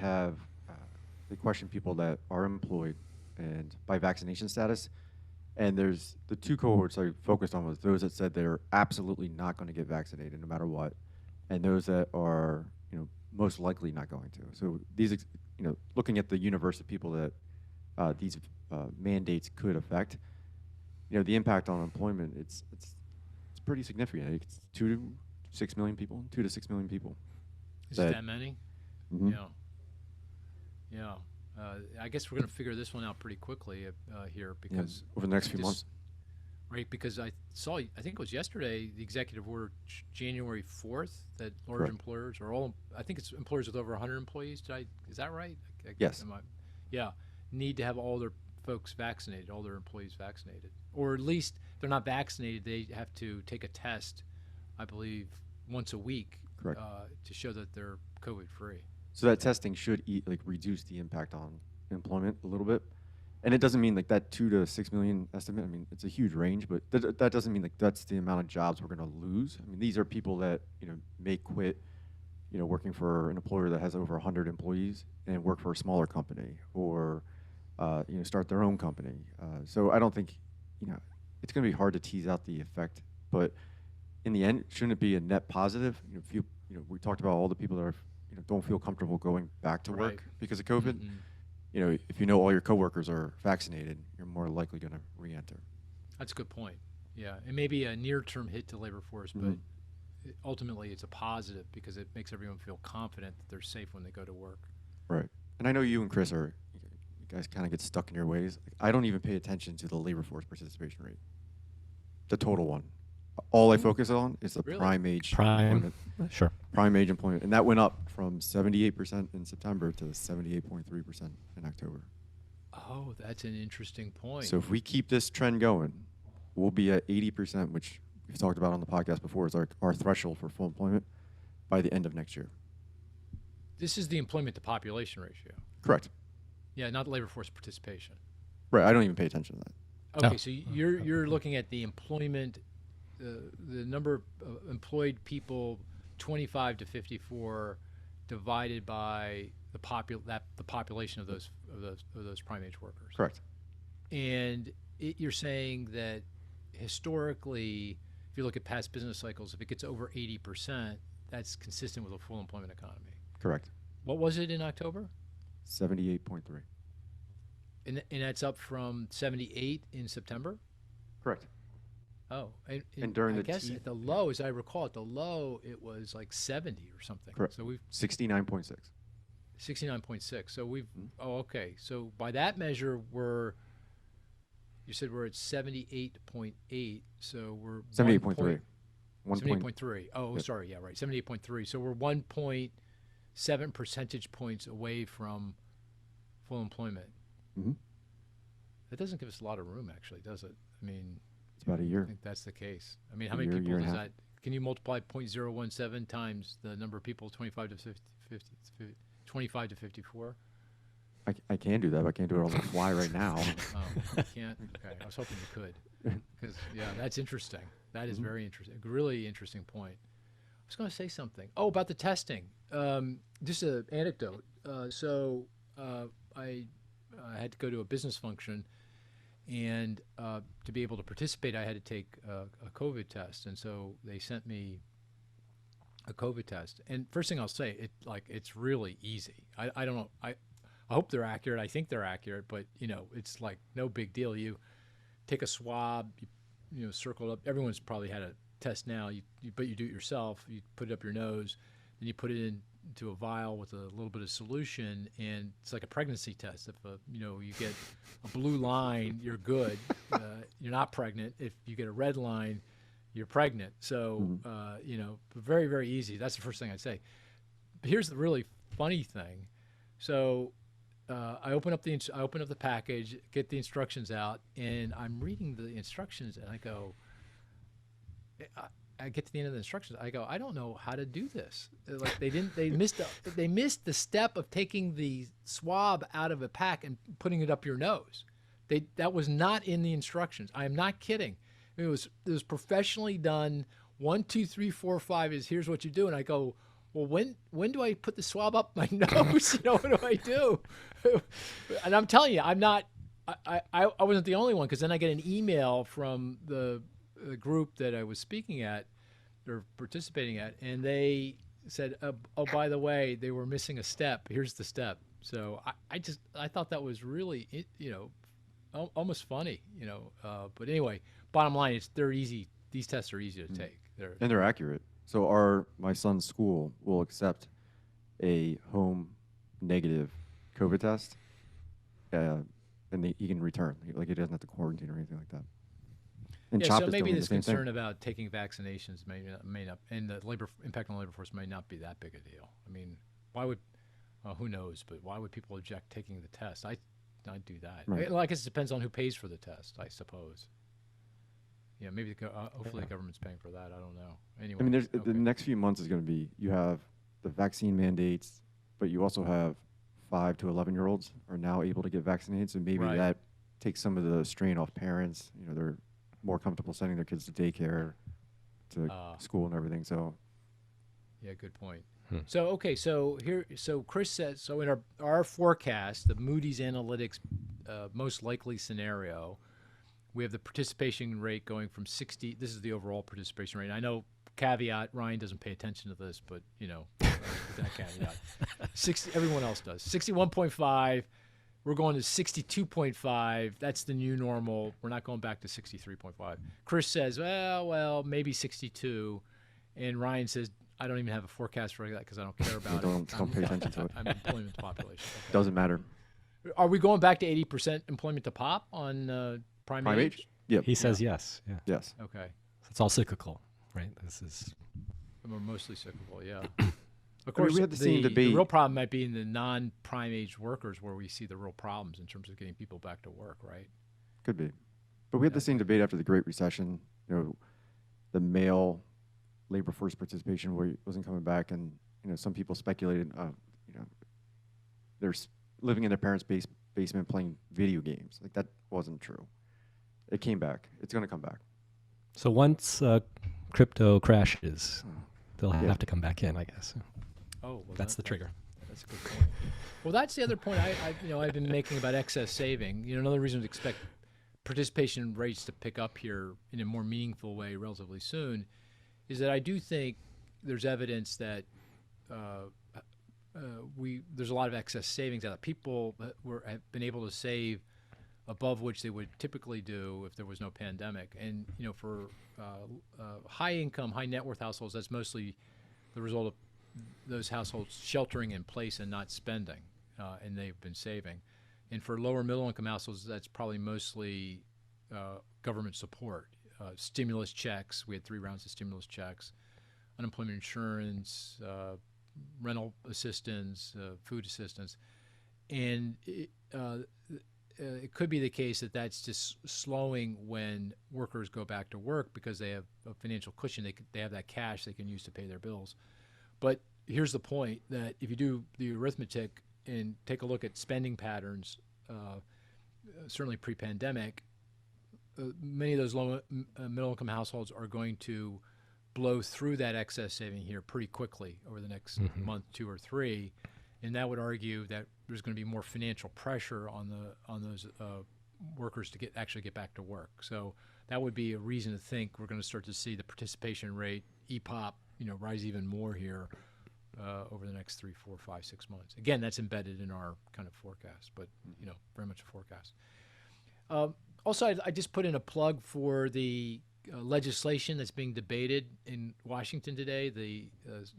question people that are employed and by vaccination status. And there's the two cohorts I focused on was those that said they're absolutely not going to get vaccinated no matter what, and those that are, most likely not going to. So these, looking at the universe of people that these mandates could affect, the impact on employment, it's pretty significant. It's 2 to 6 million people. Is it that many? Mm-hmm. Yeah. I guess we're going to figure this one out pretty quickly here because over the next few months. Right, because I think it was yesterday, the executive order January 4th that large Correct. employers I think it's employers with over 100 employees. Is that right? Yes. Need to have all their folks vaccinated, all their employees vaccinated. Or at least if they're not vaccinated, they have to take a test, I believe, once a week. Correct. To show that they're COVID free. So that testing should reduce the impact on employment a little bit. And it doesn't mean that 2 to 6 million estimate. I mean, it's a huge range, but that doesn't mean that's the amount of jobs we're going to lose. I mean, these are people that may quit, working for an employer that has over 100 employees and work for a smaller company or start their own company. So I don't think it's going to be hard to tease out the effect, but in the end, shouldn't it be a net positive? If we talked about all the people that are don't feel comfortable going back to work because of COVID. Mm-hmm. If all your coworkers are vaccinated, you're more likely going to re-enter. That's a good point. Yeah, it may be a near-term hit to labor force, but ultimately it's a positive because it makes everyone feel confident that they're safe when they go to work. Right. And I know you and Cris you guys kind of get stuck in your ways. I don't even pay attention to the labor force participation rate, the total one. All I focus on is the prime age employment. Sure. Prime age employment. And that went up from 78% in September to 78.3% in October. Oh, that's an interesting point. So if we keep this trend going, we'll be at 80%, which we've talked about on the podcast before, is our threshold for full employment by the end of next year. This is the employment to population ratio. Correct. Yeah, not labor force participation. Right. I don't even pay attention to that. Okay, so you're looking at the employment, the number of employed people 25 to 54 divided by the population of those prime age workers. Correct. And you're saying that historically, if you look at past business cycles, if it gets over 80%, that's consistent with a full employment economy. Correct. What was it in October? 78.3. And that's up from 78 in September? Correct. Oh, And during I the guess T- at the low, as I recall, at the low, it was like 70 or something. Correct. So we've 69.6. 69.6. So we've, Mhm. oh, okay. So by that measure, you said we're at 78.8. So we're 78.3. 78.3. Oh, Yep. sorry. Yeah, right. 78.3. So we're 1.7 percentage points away from full employment. Mm-hmm. That doesn't give us a lot of room, actually, does it? I mean, It's about a I year. think that's the case. I mean, how A many year, people year and does a half. that? Can you multiply 0.017 times the number of people 25 to 25 to 54? I can do that, but I can't do it on the fly right now. You can't? Okay. I was hoping you could. Because, yeah, that's interesting. That is very interesting. Really interesting point. I was going to say something. Oh, about the testing. Just an anecdote. I had to go to a business function, and to be able to participate, I had to take a COVID test. And so they sent me a COVID test. And first thing I'll say, it's really easy. I don't know. I hope they're accurate. I think they're accurate, but it's like no big deal. You take a swab, you circle it up. Everyone's probably had a test now, but you do it yourself. You put it up your nose, then you put it into a vial with a little bit of solution, and it's like a pregnancy test. If you get a blue line, you're good. You're not pregnant. If you get a red line, you're pregnant. So very, very easy. That's the first thing I'd say. But here's the really funny thing. So I open up the package, get the instructions out, and I'm reading the instructions, and I go, I get to the end of the instructions. I go, I don't know how to do this. Like they missed the step of taking the swab out of a pack and putting it up your nose. That was not in the instructions. I am not kidding. It was professionally done. 1, 2, 3, 4, 5 is here's what you do. And I go, well, when do I put the swab up my nose? What do I do? And I'm telling you, I'm not. I wasn't the only one, because then I get an email from the group that I was speaking at or participating at, and they said, oh, by the way, they were missing a step. Here's the step. So I thought that was really, almost funny, but anyway, bottom line is they're easy. These tests are easy to take. And they're accurate. So my son's school will accept a home negative COVID test, and he can return. Like, he doesn't have to quarantine or anything like that. And Yeah, CHOP so is maybe doing this the same thing. concern about taking vaccinations may not, and the impact on the labor force may not be that big a deal. I mean, why would, who knows? But why would people object taking the test? I'd do that. Right. Well, I guess it depends on who pays for the test, I suppose. Yeah, maybe hopefully the government's paying for that. I don't know. Anyway, I mean, okay. the next few months is going to be, you have the vaccine mandates, but you also have 5 to 11-year-olds are now able to get vaccinated. So maybe Right. that takes some of the strain off parents. They're more comfortable sending their kids to daycare, to school and everything. So Yeah, good point. So okay, so Cris says, so in our forecast, the Moody's Analytics most likely scenario, we have the participation rate going from 60. This is the overall participation rate. I know, caveat, Ryan doesn't pay attention to this, but with that caveat, 60. Everyone else does. 61.5. We're going to 62.5. That's the new normal. We're not going back to 63.5. Cris says, well, maybe 62, and Ryan says, I don't even have a forecast for that because I don't care about it. don't pay attention to it. I'm employment to population. Okay. doesn't matter. Are we going back to 80% employment to pop on prime age? Yeah. He says yes. Yeah. Yes. Okay. It's all cyclical, right? This is. We're mostly cyclical, yeah. Of I mean, course, we had the same debate. the real problem might be in the non-prime age workers, where we see the real problems in terms of getting people back to work, right? Could be. But we had the same debate after the Great Recession. The male labor force participation wasn't coming back, and some people speculated, they're living in their parents' basement playing video games. Like, that wasn't true. It came back. It's going to come back. So once crypto crashes, they'll have to come back in, I guess. Oh, well, That's the trigger. That's a good point. Well, that's the other point I've been making about excess saving. Another reason to expect participation rates to pick up here in a more meaningful way relatively soon is that I do think there's evidence that there's a lot of excess savings out of people that have been able to save above which they would typically do if there was no pandemic. And for high income, high net worth households, that's mostly the result of those households sheltering in place and not spending, and they've been saving. And for lower middle income households, that's probably mostly government support, stimulus checks. We had 3 rounds of stimulus checks, unemployment insurance, rental assistance, food assistance. And it could be the case that that's just slowing when workers go back to work because they have a financial cushion. They have that cash they can use to pay their bills. But here's the point, that if you do the arithmetic and take a look at spending patterns, certainly pre-pandemic, many of those low middle-income households are going to blow through that excess saving here pretty quickly over the next month, 2 or 3, and that would argue that there's going to be more financial pressure on those workers to actually get back to work. So that would be a reason to think we're going to start to see the participation rate, EPOP, rise even more here over the next 3, 4, 5, 6 months. Again, that's embedded in our kind of forecast, but very much a forecast. Also, I just put in a plug for the legislation that's being debated in Washington today. There's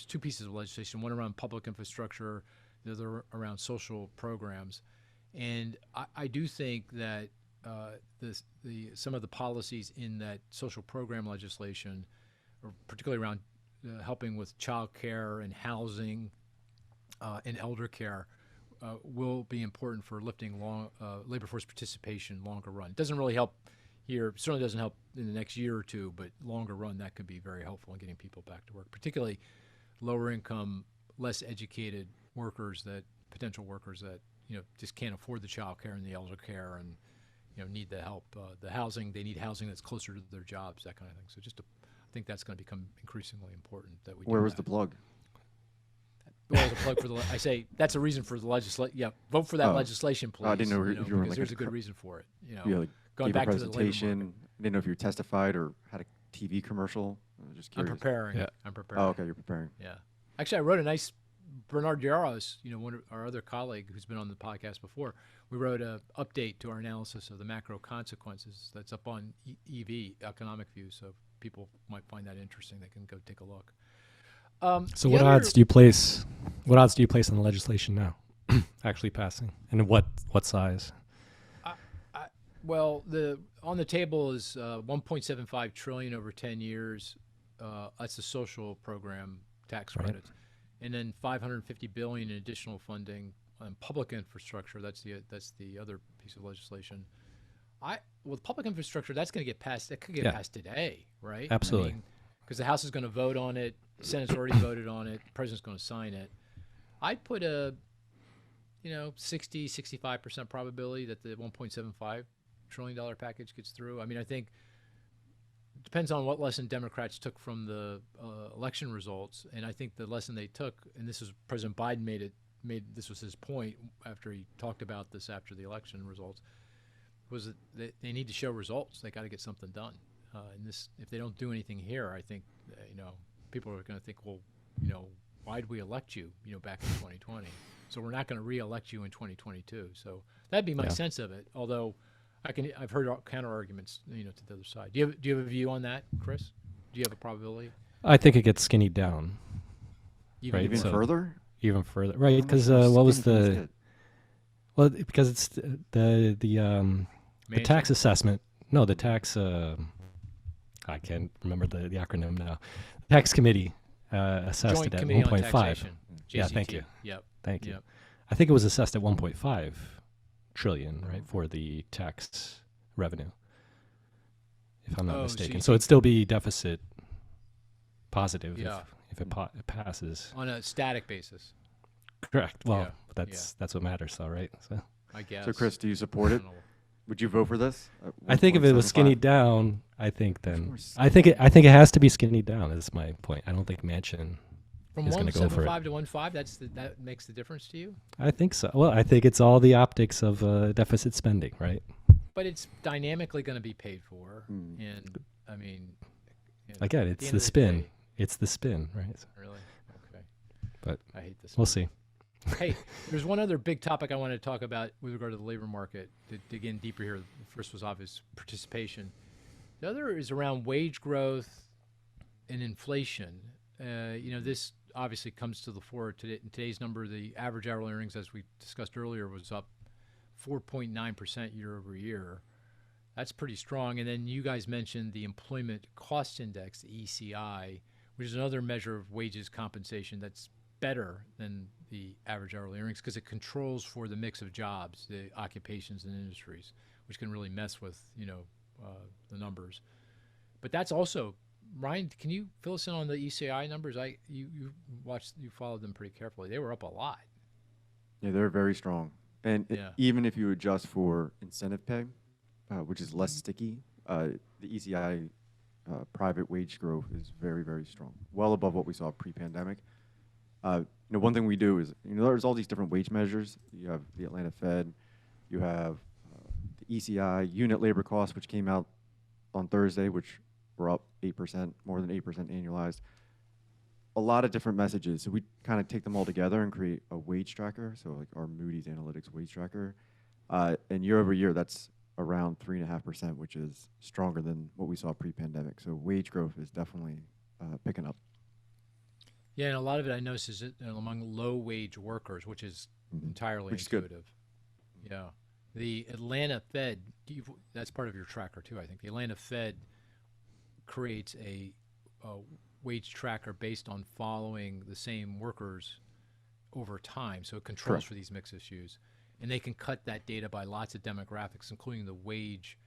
2 pieces of legislation, one around public infrastructure, the other around social programs. And I do think that some of the policies in that social program legislation, or particularly around helping with child care and housing and elder care, will be important for lifting labor force participation longer run. It doesn't really help here, certainly doesn't help in the next year or 2, but longer run, that could be very helpful in getting people back to work, particularly lower income, less educated potential workers that just can't afford the child care and the elder care and need the help. The housing, they need housing that's closer to their jobs, that kind of thing. So I think that's going to become increasingly important that we do Where was that. the plug? Well, the plug for I say that's a reason for the legislation. Yeah, vote for that legislation, please. I didn't know if you were because like there's a good reason for it. gave Going back a to the labor market. presentation. I didn't know if you testified or had a TV commercial. I was just I'm curious. preparing. Yeah. I'm preparing. Oh, okay, you're preparing. Yeah. Actually, I wrote a nice Bernard Yaros, one of our other colleague who's been on the podcast before. We wrote an update to our analysis of the macro consequences that's up on EV, Economic View, so if people might find that interesting, they can go take a look. So what odds do you place? What odds do you place on the legislation now actually passing, and what size? Well, on the table is 1.75 trillion over 10 years. That's the social program tax Right. credits, and then 550 billion in additional funding on public infrastructure. That's the other piece of legislation. With public infrastructure, that's going to get passed. That could get passed today, right? Absolutely. Because the House is going to vote on it. The Senate's already voted on it. The President's going to sign it. I'd put a 65% probability that the $1.75 trillion package gets through. I mean, I think it depends on what lesson Democrats took from the election results, and I think the lesson they took, and this is President Biden this was his point after he talked about this after the election results, was that they need to show results. They got to get something done. And if they don't do anything here, I think people are going to think, well, why did we elect you, back in 2020? So we're not going to re-elect you in 2022. So that'd be my sense of it. Although I've heard counter arguments, to the other side. Do you have a view on that, Chris? Do you have a probability? I think it gets skinnied down. Even Even further? Even further, right? How Because much what was skinny can this the? get? Well, because it's the tax assessment. No, the tax. I can't remember the acronym now. Tax committee assessed Joint it at Committee on 1.5. Taxation. Yeah, thank JCT. you. Yep. Thank you. Yep. I think it was assessed at 1.5 trillion, right, for the tax revenue, if I'm not mistaken. So it'd still be deficit positive if it passes. On a static basis, Correct. Well, Yeah. that's what matters, though, right? So I guess. So, Chris, do you support it? I don't know. Would you vote for this? I think if it was 1.75? skinny down, I think then more I think it has to be skinny down. Is my point. I don't think Manchin From is going to go for it. 175 to 1.5, that makes the difference to you. I think so. Well, I think it's all the optics of deficit spending, right? But it's dynamically going to be paid for, Mm. and I mean, you know, Again, at it's end the of spin. day- It's the spin, right? So really? Okay. But I hate this. we'll see. Hey, there's one other big topic I wanted to talk about with regard to the labor market. To dig in deeper here, the first was obvious participation. The other is around wage growth and inflation. This obviously comes to the fore today. In today's number, the average hourly earnings, as we discussed earlier, was up 4.9% year over year. That's pretty strong. And then you guys mentioned the Employment Cost Index, the ECI, which is another measure of wages compensation that's better than the average hourly earnings because it controls for the mix of jobs, the occupations and industries, which can really mess with, the numbers. But that's also, Ryan, can you fill us in on the ECI numbers? You followed them pretty carefully. They were up a lot. Yeah, they're very strong. And Yeah. even if you adjust for incentive pay, which is less sticky, the ECI private wage growth is very, very strong, well above what we saw pre-pandemic. One thing we do is, there's all these different wage measures. You have the Atlanta Fed, you have the ECI, unit labor costs, which came out on Thursday, which were up 8%, more than 8% annualized. A lot of different messages. So we kind of take them all together and create a wage tracker. So like our Moody's Analytics wage tracker. And year over year, that's around 3.5%, which is stronger than what we saw pre-pandemic. So wage growth is definitely picking up. Yeah, and a lot of it I noticed is among low-wage workers, which is entirely Which is good. intuitive. Yeah. The Atlanta Fed, that's part of your tracker too, I think. The Atlanta Fed creates a wage tracker based on following the same workers over time. So it controls Correct. for these mix issues. And they can cut that data by lots of demographics, including the wage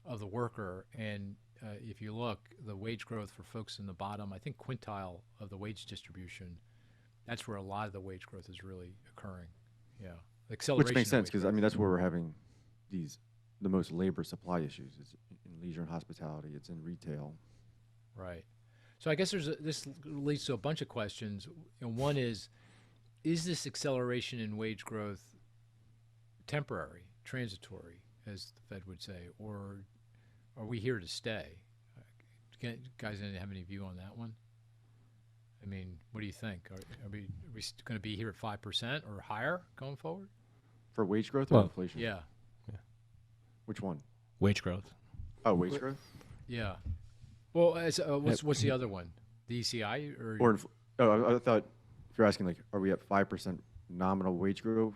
of the worker. And if you look, the wage growth for folks in the bottom, I think quintile of the wage distribution, that's where a lot of the wage growth is really occurring. Yeah. Acceleration Which makes of sense wage because, growth. that's where we're having the most labor supply issues. It's in leisure and hospitality. It's in retail. Right. So I guess this leads to a bunch of questions. One is this acceleration in wage growth temporary, transitory, as the Fed would say, or are we here to stay? Guys, have any view on that one? I mean, what do you think? Are we going to be here at 5% or higher going forward? For wage growth or Well, inflation? Yeah. Which one? Wage growth. Oh, wage growth? Yeah. Well, what's the other one? The ECI Or I thought if you're asking, like, are we at 5% nominal wage growth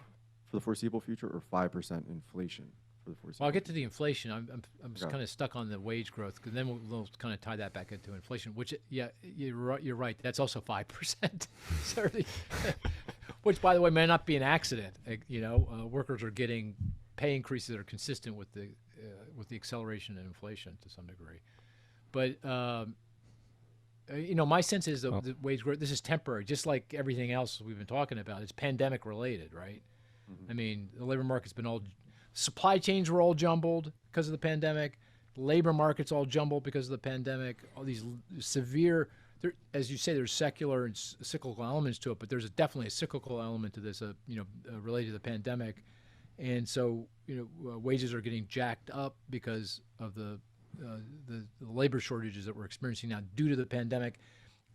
for the foreseeable future or 5% inflation for the foreseeable Well, I'll get to the inflation. I'm Okay. kind of stuck on the wage growth, because then we'll kind of tie that back into inflation. Which, yeah, you're right. That's also 5%. Certainly. Which, by the way, may not be an accident. Workers are getting pay increases that are consistent with the acceleration in inflation to some degree. But my sense is the wage growth. This is temporary, just like everything else we've been talking about. It's pandemic related, right? Mm-hmm. I mean, the labor market's been supply chains were all jumbled because of the pandemic. Labor market's all jumbled because of the pandemic. All these severe, as you say, there's secular and cyclical elements to it, but there's definitely a cyclical element to this, related to the pandemic. And so, wages are getting jacked up because of the labor shortages that we're experiencing now due to the pandemic.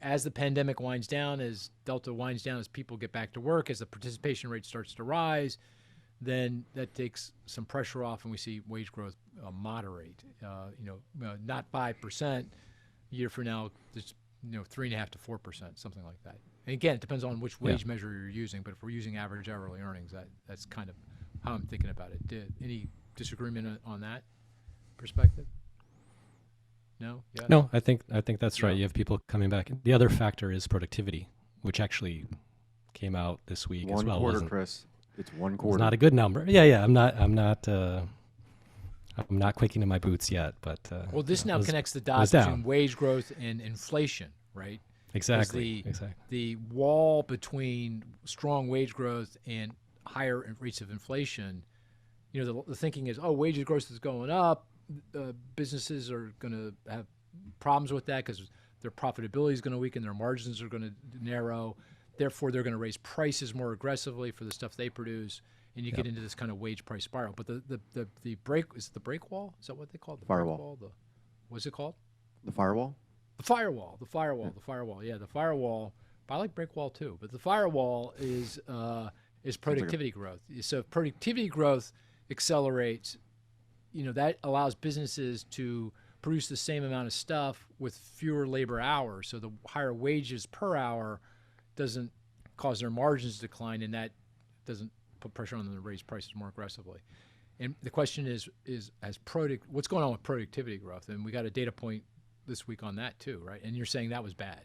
As the pandemic winds down, as Delta winds down, as people get back to work, as the participation rate starts to rise, then that takes some pressure off, and we see wage growth moderate. Not 5% a year from now. It's 3.5% to 4%, something like that. And again, it depends on which wage measure you're using. But if we're using average hourly earnings, that's kind of how I'm thinking about it. Any disagreement on that perspective? No. Yeah. No, I think that's right. Yeah. You have people coming back. The other factor is productivity, which actually came out this week as One well. quarter, Chris. It's one quarter. It's not a good number. Yeah. I'm not quaking in my boots yet, but Well, this now was- connects the was dots down. between wage growth and inflation, right? 'Cause Exactly. The wall between strong wage growth and higher rates of inflation, the thinking is, wages growth is going up, businesses are going to have problems with that because their profitability is going to weaken, their margins are going to narrow. Therefore, they're going to raise prices more aggressively for the stuff they produce, and you get into this kind of wage price spiral. But the break is the break wall. Is that what they call it? The Firewall. Break wall? What's it called? The firewall? The firewall. The firewall. Yeah, the firewall. But I like break wall too. But the firewall is productivity growth. So if productivity growth accelerates, that allows businesses to produce the same amount of stuff with fewer labor hours. So the higher wages per hour doesn't cause their margins to decline, and that doesn't put pressure on them to raise prices more aggressively. And the question is what's going on with productivity growth? And we got a data point this week on that too, right? And you're saying that was bad.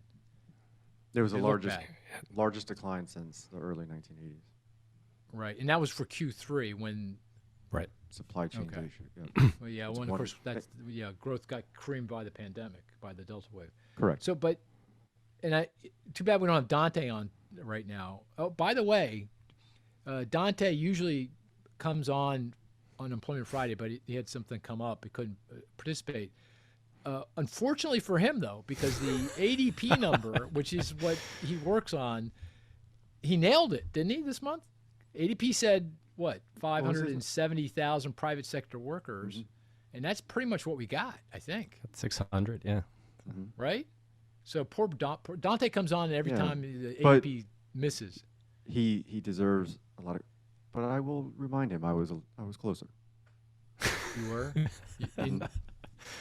There was the It looked largest decline since the early 1980s. Right, and that was for Q3 when. Right. Supply chain Okay. issue. Yeah. Well, yeah, It's when of one- course growth got creamed by the pandemic, by the Delta wave. Correct. So, too bad we don't have Dante on right now. Oh, by the way, Dante usually comes on Employment Friday, but he had something come up. He couldn't participate. Unfortunately for him, though, because the ADP number, which is what he works on, he nailed it, didn't he, this month? ADP said, what, 570,000 private sector workers, and that's pretty much what we got, I think. 600, yeah. Right? So poor Dante comes on, and every Yeah, time the but- ADP misses. He deserves a lot of, but I will remind him I was closer. You were? Well,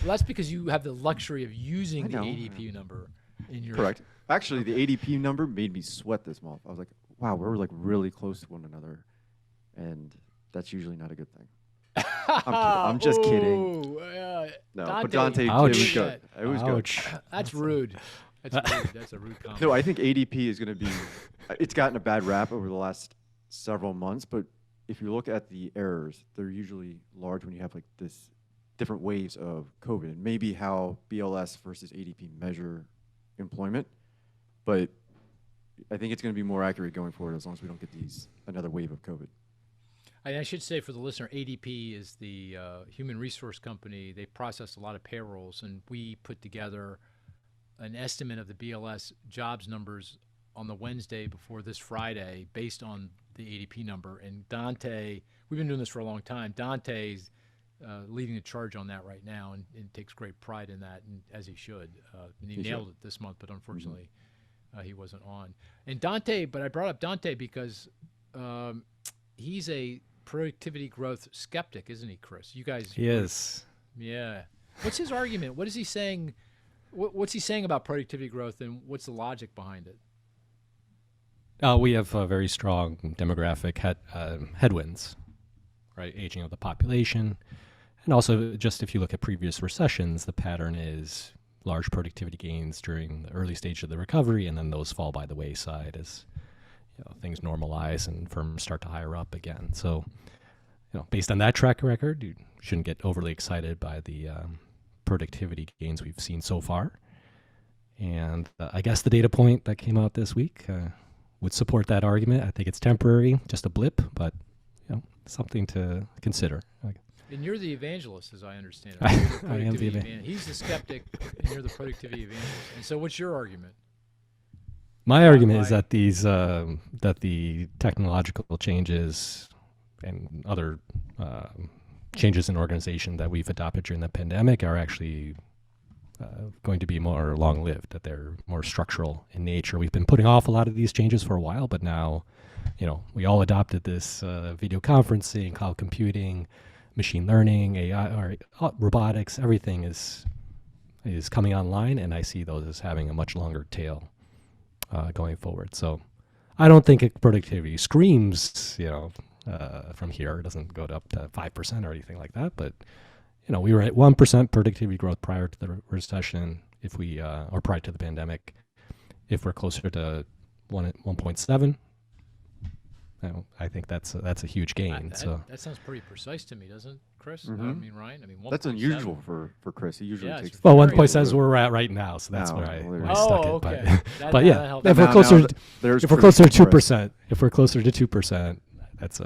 that's because you have the luxury of using I the know. ADP number in your. Correct. Actually, the ADP number made me sweat this month. I was like, wow, we're like really close to one another, and that's usually not a good thing. I'm just kidding. Ooh, No, Dante, but Dante, Ouch. it was good. It was good. Ouch. That's rude. That's rude. That's a rude comment. No, I think ADP is going to be. It's gotten a bad rap over the last several months, but if you look at the errors, they're usually large when you have like this different waves of COVID. Maybe how BLS versus ADP measure employment, but I think it's going to be more accurate going forward as long as we don't get another wave of COVID. And I should say for the listener, ADP is the human resource company. They process a lot of payrolls, and we put together an estimate of the BLS jobs numbers on the Wednesday before this Friday based on the ADP number. And Dante, we've been doing this for a long time. Dante's leading the charge on that right now and takes great pride in that, and as he should. And he nailed it this month, but unfortunately he wasn't on. And Dante, but I brought up Dante because he's a productivity growth skeptic, isn't he, Cris? You guys. He is. Yeah. What's his argument? What is he saying? What's he saying about productivity growth, and what's the logic behind it? We have very strong demographic headwinds, right? Aging of the population. And also, just if you look at previous recessions, the pattern is large productivity gains during the early stage of the recovery, and then those fall by the wayside as things normalize and firms start to hire up again. So, based on that track record, you shouldn't get overly excited by the productivity gains we've seen so far. And I guess the data point that came out this week would support that argument. I think it's temporary, just a blip, but something to consider. And you're the evangelist, as I understand it. I You're the am the productivity He's the skeptic, and you're the productivity evangelist. And so, what's your argument? My argument is that that the technological changes and other changes in organization that we've adopted during the pandemic are actually going to be more long-lived, that they're more structural in nature. We've been putting off a lot of these changes for a while, but now, we all adopted this video conferencing, cloud computing, machine learning, AI, or robotics. Everything is coming online, and I see those as having a much longer tail going forward. So I don't think productivity screams, from here. It doesn't go up to 5% or anything like that. But, we were at 1% productivity growth prior to the recession, or prior to the pandemic. If we're closer to 1.7, I think that's a huge gain. That sounds pretty precise to me, doesn't it, Cris? Mhm. I mean, Ryan? I mean, 1.7. That's unusual for Cris. He usually Yeah, takes. it's Well, very 1.7 is unusual. where we're at right now, so that's No, where I well, where there I you stuck go. it. But, Okay. That but yeah, helps. if we're Now- closer, now there's if we're Cris closer to for Cris. 2%, if we're closer to 2%, that's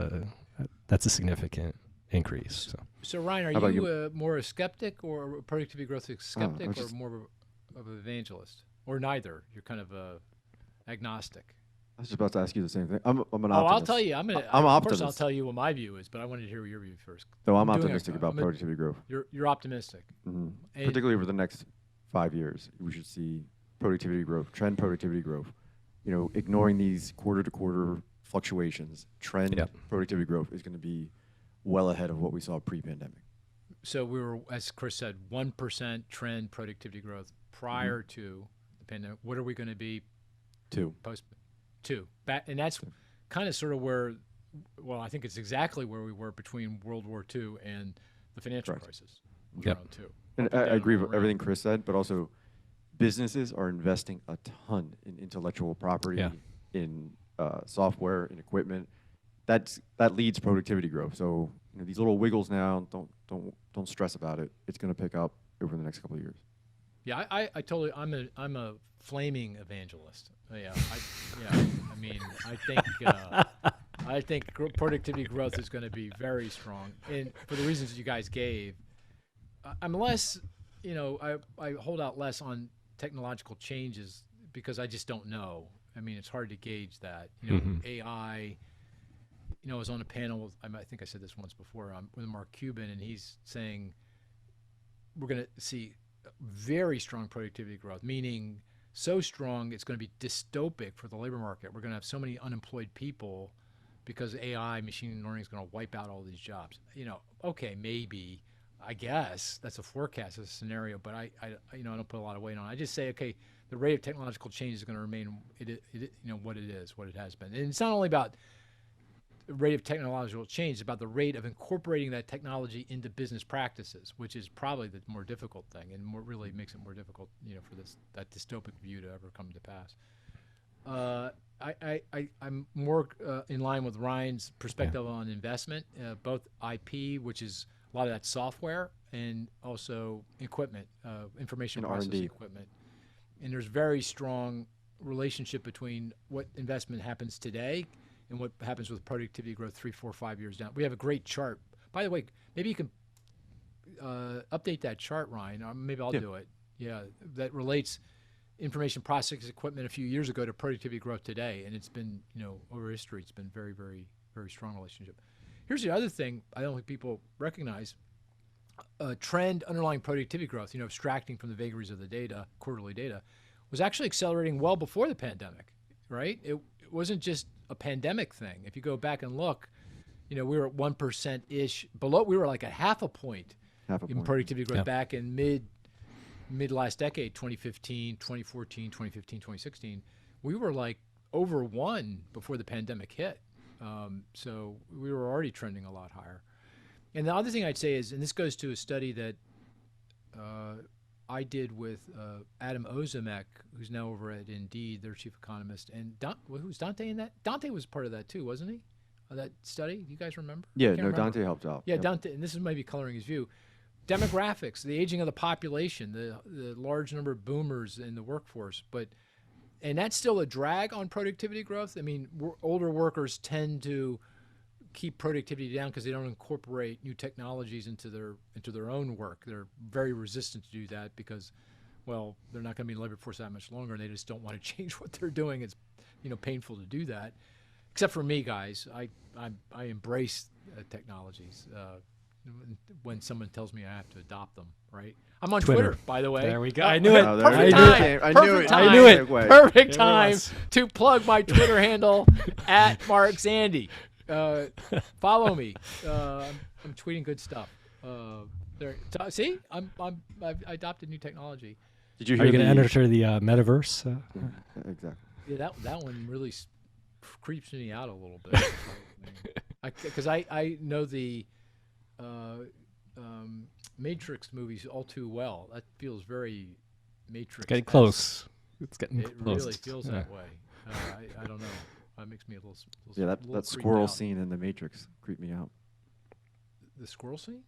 a significant increase. So Ryan, How are about you more a skeptic or a productivity growth skeptic, or just- more of an evangelist, or neither? You're kind of a agnostic. I was just about to ask you the same thing. I'm an optimist. Oh, I'll tell you. I'm Of course, I'll optimist. tell you what my view is, but I wanted to hear your view first. So I'm doing optimistic a- about I'm a- productivity growth. You're optimistic. hmm And- Particularly over the next 5 years, we should see productivity growth, trend productivity growth. Ignoring these quarter-to-quarter fluctuations, trend Yep. productivity growth is going to be well ahead of what we saw pre-pandemic. So we were, as Chris said, 1% trend productivity growth prior to the pandemic. What are we going to be 2. post 2? And that's kind of sort of where, well, I think it's exactly where we were between World War II and the financial Correct. crisis. Was Yep. around 2. And Up and I down, agree all with around. everything Chris said, but also businesses are investing a ton in intellectual property, Yeah. in software, in equipment. That leads productivity growth. So these little wiggles now, don't stress about it. It's going to pick up over the next couple of years. Yeah, I totally. I'm a flaming evangelist. Yeah, I mean, I think productivity growth is going to be very strong, and for the reasons you guys gave. I'm less, I hold out less on technological changes because I just don't know. I mean, it's hard to gauge that. AI. I was on a panel with, I think I said this once before, with Mark Cuban, and he's saying we're going to see very strong productivity growth, meaning so strong it's going to be dystopic for the labor market. We're going to have so many unemployed people because AI, machine learning, is going to wipe out all these jobs. Okay, maybe, I guess that's a forecast, that's a scenario, but I don't put a lot of weight on it. I just say, okay, the rate of technological change is going to remain what it is, what it has been. And it's not only about the rate of technological change, it's about the rate of incorporating that technology into business practices, which is probably the more difficult thing, and really makes it more difficult, for that dystopic view to ever come to pass. I'm more in line with Ryan's perspective on investment, both IP, which is a lot of that software, and also equipment, information And processing R&D. equipment. And there's very strong relationship between what investment happens today and what happens with productivity growth 3, 4, 5 years down. We have a great chart. By the way, maybe you can update that chart, Ryan. Maybe I'll do it. Yeah, that relates information processing equipment a few years ago to productivity growth today, and it's been, over history, it's been very, very, very strong relationship. Here's the other thing I don't think people recognize: trend underlying productivity growth. Abstracting from the vagaries of the data, quarterly data, was actually accelerating well before the pandemic, right? It wasn't just a pandemic thing. If you go back and look, we were at 1% ish below. We were like a half a point in productivity growth back in mid last decade, 2015, 2014, 2015, 2016. We were like over 1 before the pandemic hit. So we were already trending a lot higher. And the other thing I'd say is, and this goes to a study that I did with Adam Ozimek, who's now over at Indeed, their chief economist. And who's Dante in that? Dante was part of that too, wasn't he? That study? Do you guys remember? Yeah, Can't remember. Dante helped out. Yeah, Yep. Dante, and this is maybe coloring his view. Demographics, the aging of the population, the large number of boomers in the workforce, and that's still a drag on productivity growth. I mean, older workers tend to keep productivity down because they don't incorporate new technologies into their own work. They're very resistant to do that because, well, they're not going to be in the labor force that much longer, and they just don't want to change what they're doing. It's painful to do that. Except for me, guys, I embrace technologies. When someone tells me I have to adopt them, right? I'm on Twitter, by the way. There we go. I knew it. Oh, there Perfect you time. go. I knew Perfect it. time. I knew it. Segue. Perfect There it time was. to plug my Twitter handle at Mark Zandi. Follow me. I'm tweeting good stuff. See, I've adopted new technology. Did you Are hear you going to the- enter the metaverse? Exactly. Yeah, that one really creeps me out a little bit. Because I know the Matrix movies all too well. That feels very Matrix. Getting close. It's getting It close. really feels that way. I don't know. That makes me a little Yeah, little that creeped squirrel out. scene in The Matrix creeped me out. The squirrel scene?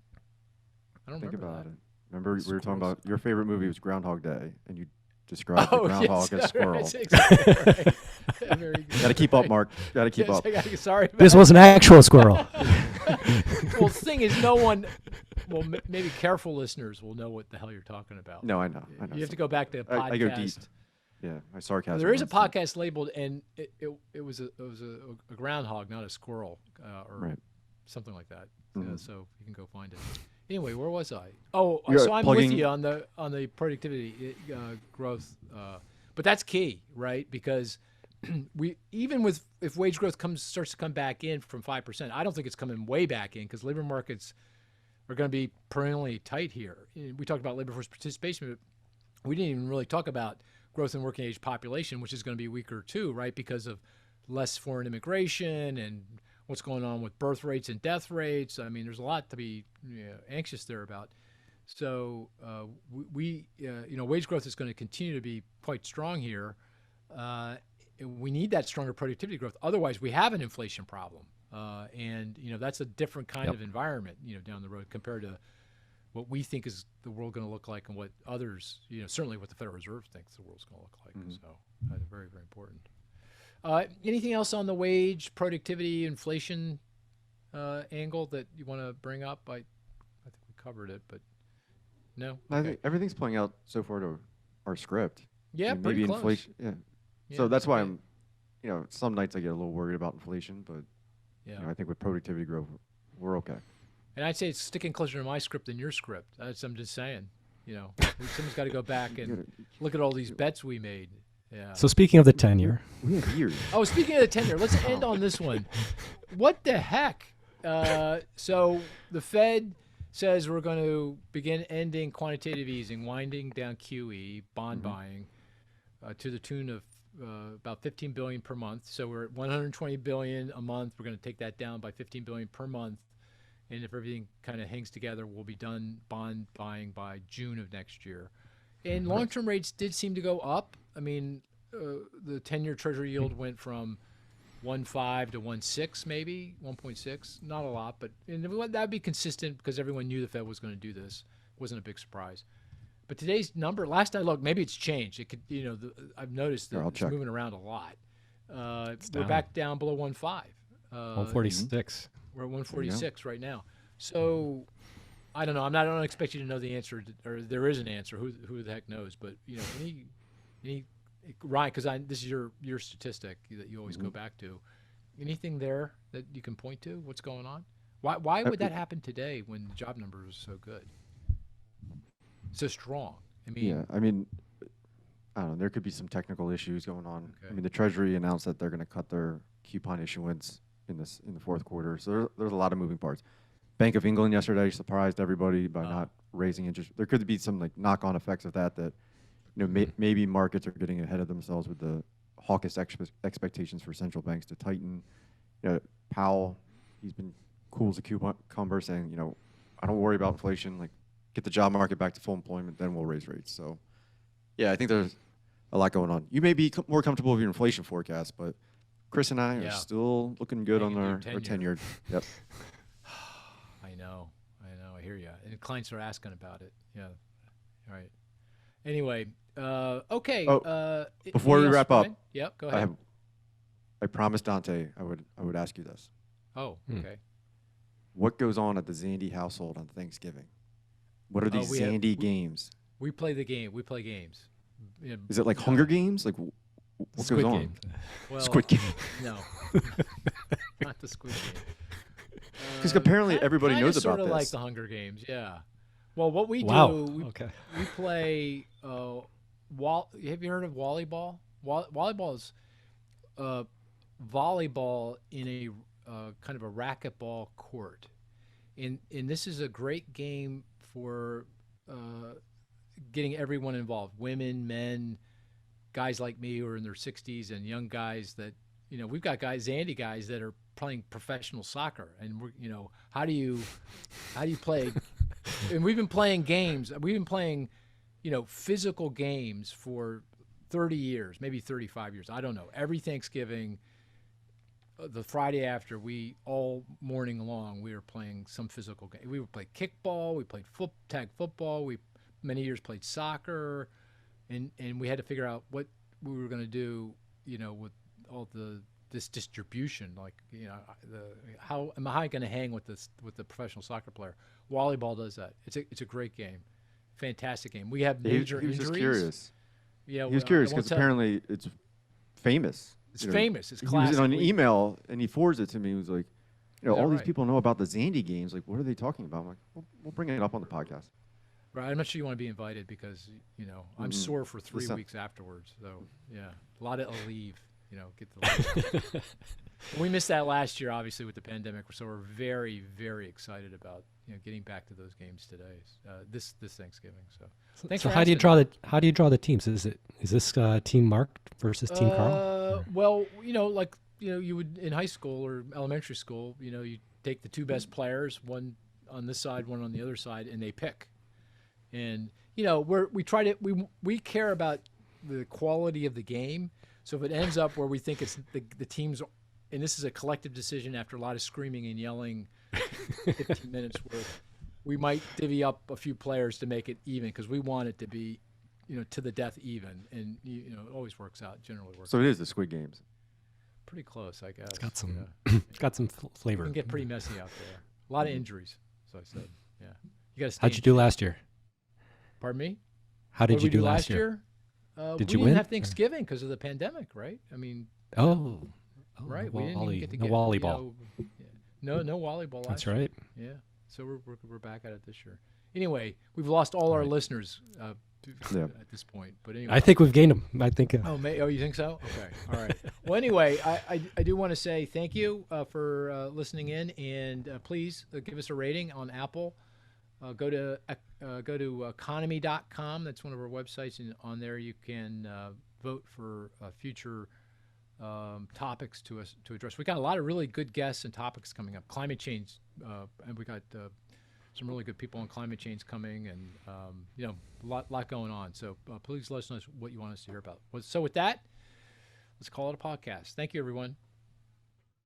I don't Think remember about that. it. Remember, we were talking Squirrels. about your favorite movie was Groundhog Day, and you described the Oh, groundhog yes, as squirrel. that's exactly right. Yeah, very good. Got to keep up, Mark. Got to keep Yes, up. sorry. This was an actual squirrel. Well, the thing is, no one. Well, maybe careful listeners will know what the hell you're talking about. No, I know. You have to go back to the podcast. I go deep. Yeah, my sarcasm. There is a runs deep. podcast labeled, and it was a groundhog, not a squirrel, or Right. something like that. Mhm. So you can go find it. Anyway, where was I? Oh, You're so I'm plugging- with you on the productivity growth, but that's key, right? Because if wage growth starts to come back in from 5%, I don't think it's coming way back in because labor markets are going to be perennially tight here. We talked about labor force participation, but we didn't even really talk about growth in working age population, which is going to be weaker too, right? Because of less foreign immigration and what's going on with birth rates and death rates. I mean, there's a lot to be anxious there about. So wage growth is going to continue to be quite strong here. We need that stronger productivity growth. Otherwise, we have an inflation problem. And that's a different kind of environment, down the road compared to what we think is the world going to look like and what others, certainly what the Federal Reserve thinks the world's going to look like. Mm-hmm. So very, very important. Anything else on the wage, productivity, inflation angle that you want to bring up? I think we covered it, but no? I Okay. think everything's playing out so far to our script. Yeah, I mean, pretty maybe close. inflation. Yeah. Yeah, So that's why okay. I'm, some nights I get a little worried about inflation, but Yeah. I think with productivity growth, we're okay. And I'd say it's sticking closer to my script than your script. I'm just saying. Someone's got to go back and look at all these bets we made. Yeah. So speaking of the 10-year, We have years. Oh, speaking of the 10-year, let's end on this one. What the heck? So the Fed says we're going to begin ending quantitative easing, winding down QE, bond buying, to the tune of about $15 billion per month. So we're at $120 billion a month. We're going to take that down by $15 billion per month. And if everything kind of hangs together, we'll be done bond buying by June of next year. And long-term rates did seem to go up. I mean, the 10-year Treasury yield went from 1.5 to 1.6, maybe 1.6. Not a lot, but that would be consistent because everyone knew the Fed was going to do this. It wasn't a big surprise. But today's number, last I looked, maybe it's changed. It could, I've noticed that Here, I'll it's check. moving around a lot. We're down. back down below 1.5. 146. We're at 146 right now. So I don't know. I don't expect you to know the answer, or there is an answer. Who the heck knows? But any Ryan, because this is your statistic that you always go back to. Anything there that you can point to? What's going on? Why would that happen today when the job numbers are so good, so strong? I mean, Yeah, I mean, I don't know. There could be some technical issues going on. Okay. I mean, the Treasury announced that they're going to cut their coupon issuance in the fourth quarter. So there's a lot of moving parts. Bank of England yesterday surprised everybody by not raising interest. There could be some like knock-on effects of that. Maybe markets are getting ahead of themselves with the hawkish expectations for central banks to tighten. Powell, he's been cool as a cucumber, saying, I don't worry about inflation. Like, get the job market back to full employment, then we'll raise rates. So, yeah, I think there's a lot going on. You may be more comfortable with your inflation forecast, but Cris and I are still looking good on Hanging our to your 10-year. Yep. I know. I hear you. And clients are asking about it. Yeah. All right. Anyway, okay. Before we anything else, wrap up, Ryan? Yep. Go ahead. I promised Dante I would ask you this. Oh, okay. What goes on at the Zandi household on Thanksgiving? What are these we have- Zandi games? We play the game. We play games. Is it like Hunger Games? Like what Squid goes on? Game. Well, Squid Game. No, not the Squid Game. 'Cause apparently Kind- everybody kinda knows about sorta like this. the Hunger Games. Yeah. Well, what we Wow. do, Okay. we play. Have you heard of Wallyball? Wallyball is volleyball in a kind of a racquetball court, and this is a great game for getting everyone involved: women, men, guys like me who are in their 60s, and young guys that we've got Zandi guys that are playing professional soccer, and how do you play? And we've been playing games. We've been playing, physical games for 30 years, maybe 35 years. I don't know. Every Thanksgiving, the Friday after, we all morning long we were playing some physical game. We would play kickball. We played tag football. We many years played soccer, and we had to figure out what we were going to do, with all the this distribution. Like, how am I going to hang with the professional soccer player? Wallyball does that. It's a great game, fantastic game. We have major he was injuries. just curious. Yeah, He was curious because apparently it's famous. It's famous. It's He was classic. on an email and he forwards it to me. He was like, Is that all these right? people know about the Zandi Games. Like, what are they talking about? I'm like, we'll bring it up on the podcast. Right, I'm not sure you want to be invited because I'm sore for 3 Listen. weeks afterwards. So yeah, a lot of leave. Get the leave. We missed that last year, obviously, with the pandemic. So we're very, very excited about getting back to those games today, this Thanksgiving. So thanks. So for how do you asking. draw the teams? Is this team Mark versus team Carl? Well, like you would in high school or elementary school. You take the two best players, one on this side, one on the other side, and they pick. And we care about the quality of the game. So if it ends up where we think it's the teams, and this is a collective decision after a lot of screaming and yelling, 15 minutes worth, we might divvy up a few players to make it even because we want it to be, to the death even, and it always works out. Generally works. So it is the Squid Games. Pretty close, I guess. It's got some Yeah. it's got some flavor. It can get pretty messy out there. A lot of injuries, as I said. Yeah. You got to. How'd you do last year? Pardon me? How did What you we do last year? we Did you didn't win? have Thanksgiving because of the pandemic, right? I mean, Oh, right. We didn't even get to no get Wallyball. No volleyball. That's last year. right. Yeah. So we're back at it this year. Anyway, we've lost all our listeners Yeah. at this point. But anyway, I think we've gained them. I think. Oh, you think so? Okay. All right. Well, anyway, I do want to say thank you for listening in, and please give us a rating on Apple. Go to economy.com. That's one of our websites, and on there you can vote for future topics to address. We got a lot of really good guests and topics coming up. Climate change, and we got some really good people on climate change coming, and a lot going on. So please let us know what you want us to hear about. So with that, let's call it a podcast. Thank you, everyone.